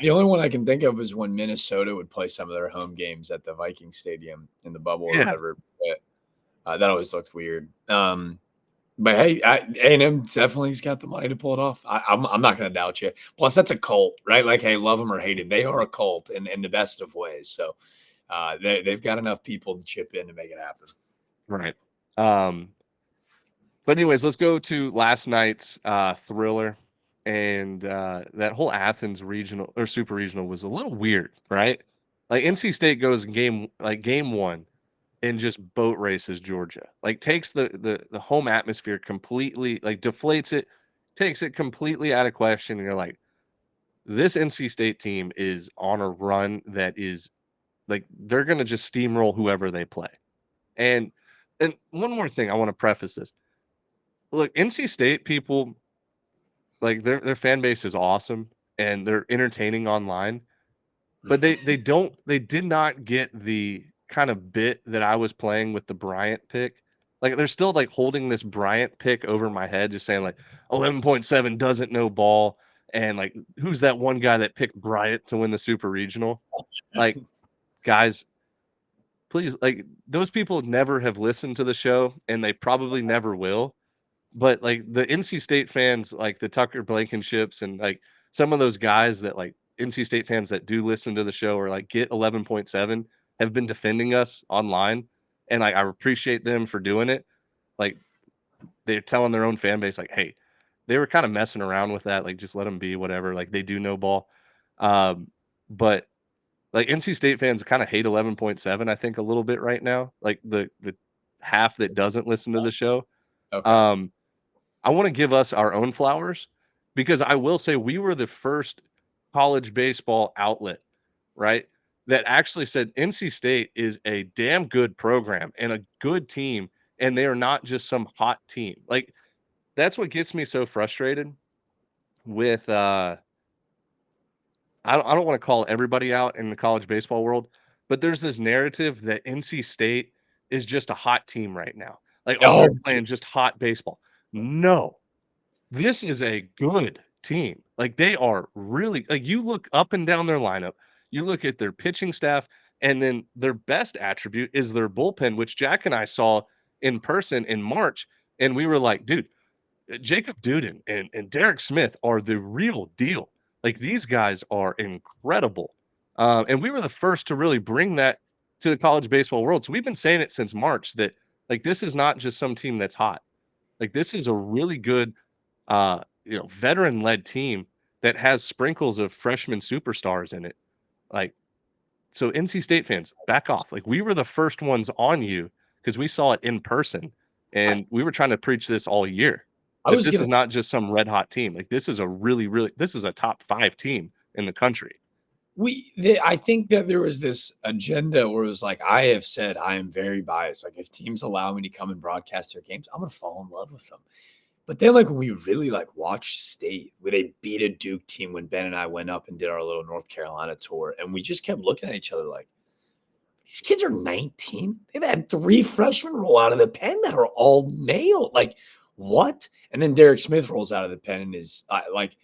The only one I can think of is when Minnesota would play some of their home games at the Viking Stadium in the bubble or Yeah. whatever. But, that always looked weird. But hey, A&M definitely's got the money to pull it off. I'm not going to doubt you. Plus, that's a cult, right? Like, hey, love them or hate them, they are a cult in the best of ways. So they've got enough people to chip in to make it happen. Right. But anyways, let's go to last night's thriller. And that whole Athens regional or super regional was a little weird, right? Like, NC State goes game one and just boat races Georgia. Like, takes the home atmosphere completely, like deflates it, takes it completely out of question. And you're like, this NC State team is on a run that is like, they're gonna just steamroll whoever they play. And one more thing, I want to preface this. Look, NC State people, like, their fan base is awesome and they're entertaining online, but they did not get the kind of bit that I was playing with the Bryant pick. Like, they're still like holding this Bryant pick over my head, just saying like 11.7 doesn't know ball. And like, who's that one guy that picked Bryant to win the super regional? Like, guys, please, like, those people never have listened to the show and they probably never will. But like, the NC State fans, like the Tucker Blankenships and like some of those guys that, like, NC State fans that do listen to the show or like get 11.7 have been defending us online. And like, I appreciate them for doing it. Like, they're telling their own fan base like, hey, they were kind of messing around with that, like just let them be, whatever. Like they do know ball, but like NC State fans kind of hate 11.7, I think, a little bit right now. Like the half that doesn't listen to the show. Okay. I want to give us our own flowers because I will say we were the first college baseball outlet, right? That actually said NC State is a damn good program and a good team, and they are not just some hot team. Like that's what gets me so frustrated with I don't want to call everybody out in the college baseball world, but there's this narrative that NC State is just a hot team right now. Like, oh, Oh, they're playing just hot baseball. No, this is a good team. Like they are really like you look up and down their lineup, you look at their pitching staff, and then their best attribute is their bullpen, which Jack and I saw in person in March. And we were like, dude, Jacob Duden and Derek Smith are the real deal. Like these guys are incredible. And we were the first to really bring that to the college baseball world. So we've been saying it since March that like this is not just some team that's hot. Like this is a really good veteran led team that has sprinkles of freshman superstars in it. Like so NC State fans, back off. Like we were the first ones on you because we saw it in person and we were trying to preach this all year. I That was this gonna is not just some red hot team. Like this is a this is a top 5 team in the country. I think that there was this agenda where it was like, I have said I am very biased. Like, if teams allow me to come and broadcast their games, I'm gonna fall in love with them. But then, like, when we really like watched State, where they beat a Duke team when Ben and I went up and did our little North Carolina tour, and we just kept looking at each other like, these kids are 19. They've had 3 freshmen roll out of the pen that are all nailed. Like, what? And then Derek Smith rolls out of the pen and is like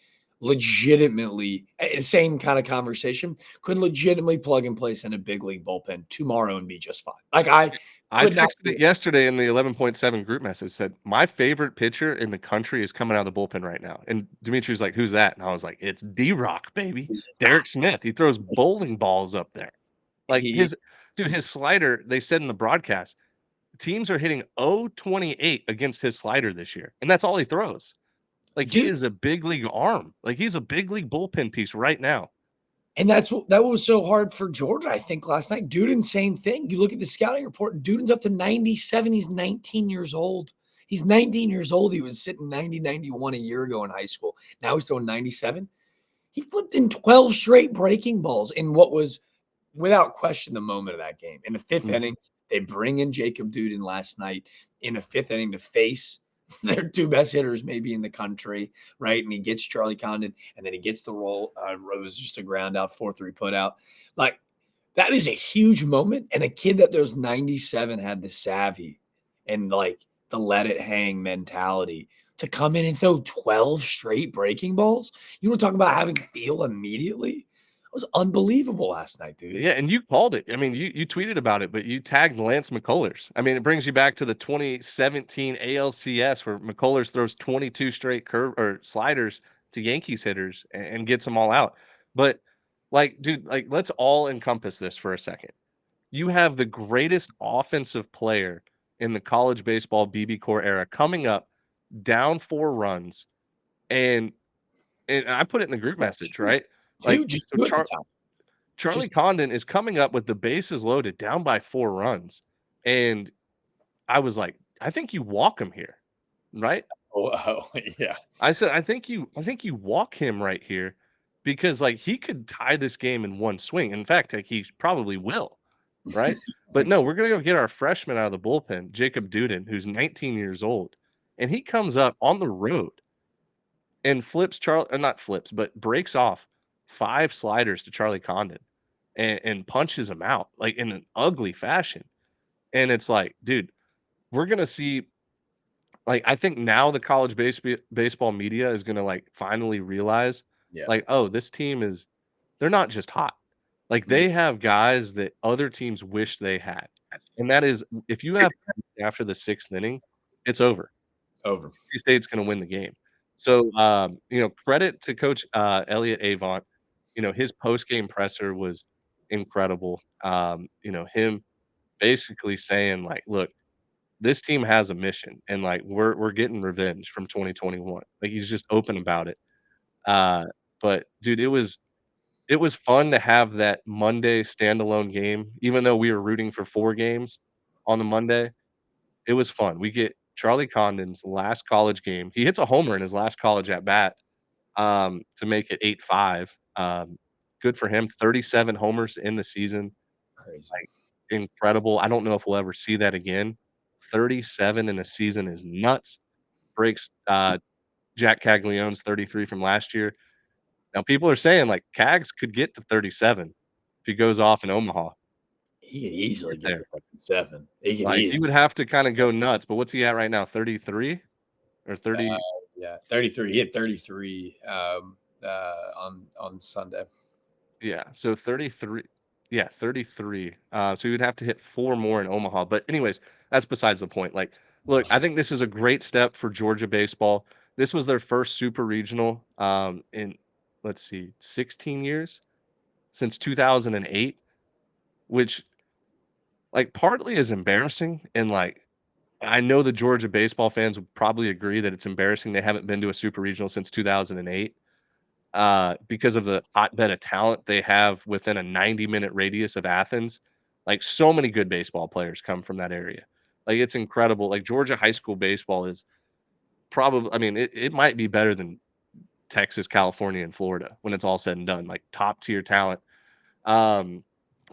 legitimately same kind of conversation. Could legitimately plug and place in a big league bullpen tomorrow and be just fine. Like I could not. texted it yesterday in the 11.7 group message, said, my favorite pitcher in the country is coming out of the bullpen right now. And Dimitri's like, who's that? And I was like, it's D-Rock, baby. Derek Smith. He throws bowling balls up there. Like He his slider, they said in the broadcast, teams are hitting 0.28 against his slider this year. And that's all he throws. Like he dude, is a big league arm. Like he's a big league bullpen piece right now. and that was so hard for Georgia, I think, last night. Duden, same thing. You look at the scouting report, Duden's up to 97. He's 19 years old. He's 19 years old. He was sitting 90, 91 a year ago in high school. Now he's throwing 97. He flipped in 12 straight breaking balls in what was, without question, the moment of that game. In the 5th inning, they bring in Jacob Duden last night in the 5th inning to face their 2 best hitters maybe in the country, right? And he gets Charlie Condon, and then he gets the roll. It was just a ground out, 4-3 put out. Like, that is a huge moment. And a kid that those 97 had the savvy and like the let it hang mentality to come in and throw 12 straight breaking balls. You were talking about having feel immediately. It was unbelievable last night, dude. Yeah, and you called it. I mean, you tweeted about it, but you tagged Lance McCullers. I mean, it brings you back to the 2017 ALCS where McCullers throws 22 straight curve or sliders to Yankees hitters and gets them all out. But like, dude, like let's all encompass this for a second. You have the greatest offensive player in the college baseball BB core era coming up down 4 runs, and I put it in the group message, right? Like, Just so do it at the time. Charlie Just Condon is coming up with the bases loaded down by 4 runs. And I was like, I think you walk him here, right? yeah. I said, I think you walk him right here because like he could tie this game in one swing. In fact, like he probably will, right? But no, we're gonna go get our freshman out of the bullpen, Jacob Duden, who's 19 years old, and he comes up on the road and flips Charlie, not flips, but breaks off 5 sliders to Charlie Condon and punches him out like in an ugly fashion. And it's like, dude, we're gonna see. Like, I think now the college baseball media is gonna like finally realize, Yeah. like, oh, this team is, they're not just hot. Like Yeah. they have guys that other teams wish they had, and that is if you have after the 6th inning, it's over. Over. NC State's gonna win the game. So, credit to Coach Elliot Avon. His post game presser was incredible. Him basically saying like, look, this team has a mission, and like we're getting revenge from 2021. Like he's just open about it. Uh, but dude, it was fun to have that Monday standalone game, even though we were rooting for 4 games on the Monday. It was fun. We get Charlie Condon's last college game. He hits a homer in his last college at bat, to make it 8-5. Good for him. 37 homers in the season, Crazy. like, incredible. I don't know if we'll ever see that again. 37 in a season is nuts. Breaks, Jack Caglione's 33 from last year. Now people are saying, like, Cags could get to 37 if he goes off in Omaha, He could easily right get there. to 7. He could Like, he easily. would have to kinda go nuts, but what's he at right now? 33 or 30? Yeah, 33. He hit 33 on Sunday. Yeah, so 33, yeah, 33. So he would have to hit 4 more in Omaha, but anyways, that's besides the point. Like, look, I think this is a great step for Georgia baseball. This was their first super regional, in, let's see, 16 years, since 2008, which, like, partly is embarrassing, and, like, I know the Georgia baseball fans would probably agree that it's embarrassing they haven't been to a super regional since 2008, because of the hotbed of talent they have within a 90-minute radius of Athens. Like, so many good baseball players come from that area. Like, it's incredible. Like, Georgia high school baseball is probably, I mean, it might be better than Texas, California, and Florida when it's all said and done, like top tier talent. Um,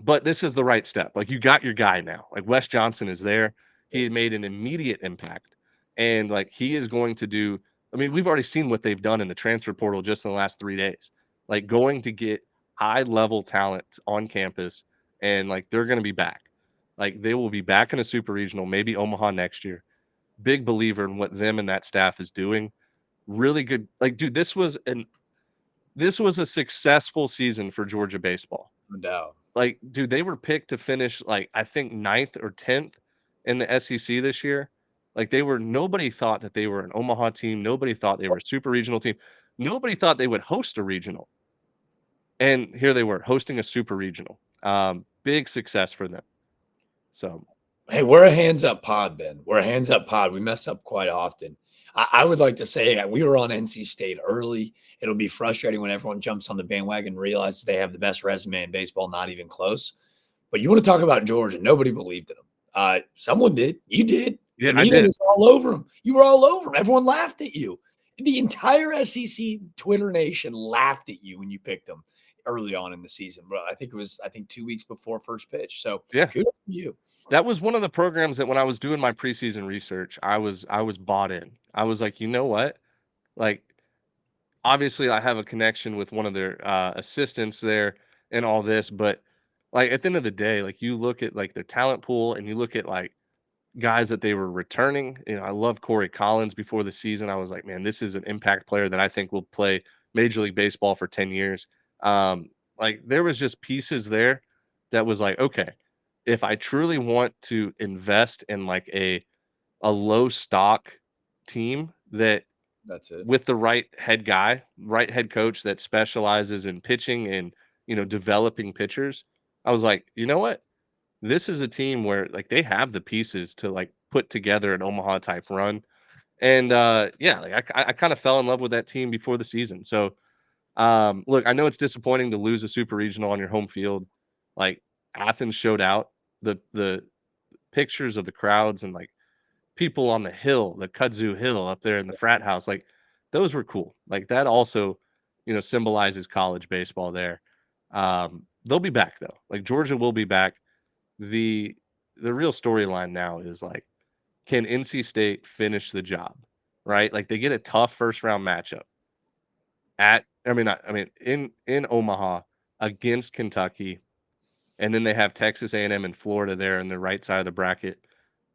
but this is the right step. Like, you got your guy now. Like, Wes Johnson is there. He had made an immediate impact. And like he is going to do, I mean, we've already seen what they've done in the transfer portal just in the last 3 days. Like, going to get high level talent on campus, and like they're gonna be back. Like, they will be back in a super regional, maybe Omaha next year. Big believer in what them and that staff is doing. Really good. Like, dude, this was a successful season for Georgia baseball. No doubt. Like, dude, they were picked to finish, like, I think ninth or 10th in the SEC this year. Like, nobody thought that they were an Omaha team. Nobody thought they were a super regional team. Nobody thought they would host a regional. And here they were hosting a super regional. Big success for them. So, Hey, we're a hands up pod, Ben. We're a hands up pod. We mess up quite often. I would like to say we were on NC State early. It'll be frustrating when everyone jumps on the bandwagon and realizes they have the best resume in baseball, not even close. But you want to talk about Georgia? Nobody believed in them. Someone did. You did. yeah, I Benito did. was all over him. You were all over him. Everyone laughed at you. The entire SEC Twitter nation laughed at you when you picked them early on in the season. But I think 2 weeks before first pitch. So Yeah. kudos to you. That was one of the programs that when I was doing my preseason research, I was bought in. I was like, you know what? Like, obviously I have a connection with one of their assistants there and all this, but like at the end of the day, like you look at like their talent pool and you look at like guys that they were returning. I love Corey Collins before the season. I was like, man, this is an impact player that I think will play Major League Baseball for 10 years. Like there was just pieces there that was like, okay, if I truly want to invest in like a low stock team that That's it. with the right head coach that specializes in pitching and, developing pitchers, I was like, you know what? This is a team where like they have the pieces to like put together an Omaha type run. And yeah, like I kind of fell in love with that team before the season. So look, I know it's disappointing to lose a super regional on your home field. Like Athens showed out. The pictures of the crowds and like people on the hill, the Kudzu Hill up there in the frat house, like those were cool. Like that also, symbolizes college baseball there. They'll be back though. Like Georgia will be back. The real storyline now is like, can NC State finish the job? Right? Like they get a tough first round matchup in Omaha against Kentucky, and then they have Texas A&M and Florida there in the right side of the bracket.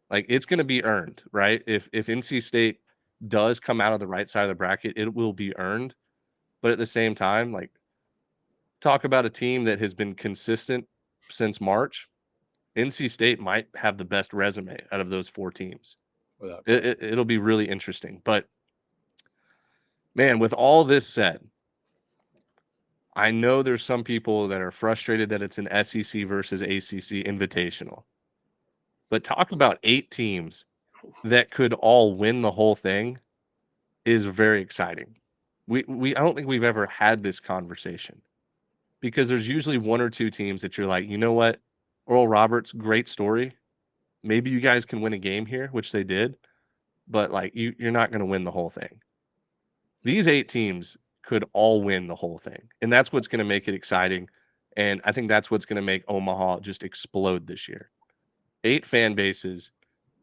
Like it's going to be earned, right? If NC State does come out of the right side of the bracket, it will be earned. But at the same time, like talk about a team that has been consistent since March. NC State might have the best resume out of those 4 teams. Without It'll be really interesting. But man, with all this said, I know there's some people that are frustrated that it's an SEC versus ACC invitational. But talk about 8 teams that could all win the whole thing is very exciting. I don't think we've ever had this conversation because there's usually one or two teams that you're like, you know what, Oral Roberts, great story. Maybe you guys can win a game here, which they did, but like you're not going to win the whole thing. These 8 teams could all win the whole thing, and that's what's going to make it exciting. And I think that's what's going to make Omaha just explode this year. 8 fan bases,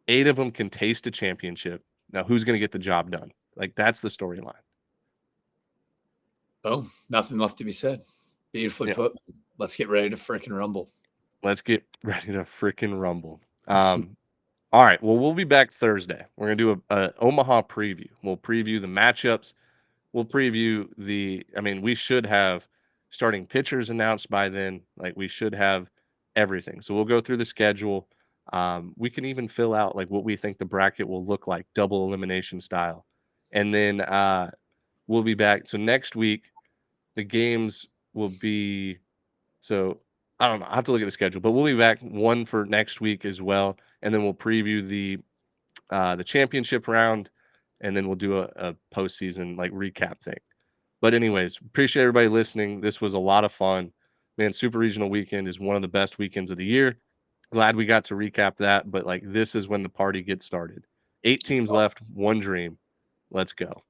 8 of them can taste a championship. Now, who's going to get the job done? Like, that's the storyline. Boom. Nothing left to be said. Beautifully Yeah. put. Let's get ready to frickin' rumble. Let's get ready to frickin' rumble. All right. Well, we'll be back Thursday. We're going to do a Omaha preview. We'll preview the matchups. We'll preview we should have starting pitchers announced by then. Like, we should have everything. So we'll go through the schedule. We can even fill out like what we think the bracket will look like, double elimination style. And then we'll be back. So next week, the games will be, so I don't know. I have to look at the schedule, but we'll be back one for next week as well. And then we'll preview the championship round, and then we'll do a postseason like recap thing. But anyways, appreciate everybody listening. This was a lot of fun. Man, Super Regional Weekend is one of the best weekends of the year. Glad we got to recap that, but like this is when the party gets started. 8 teams left, one dream. Let's go.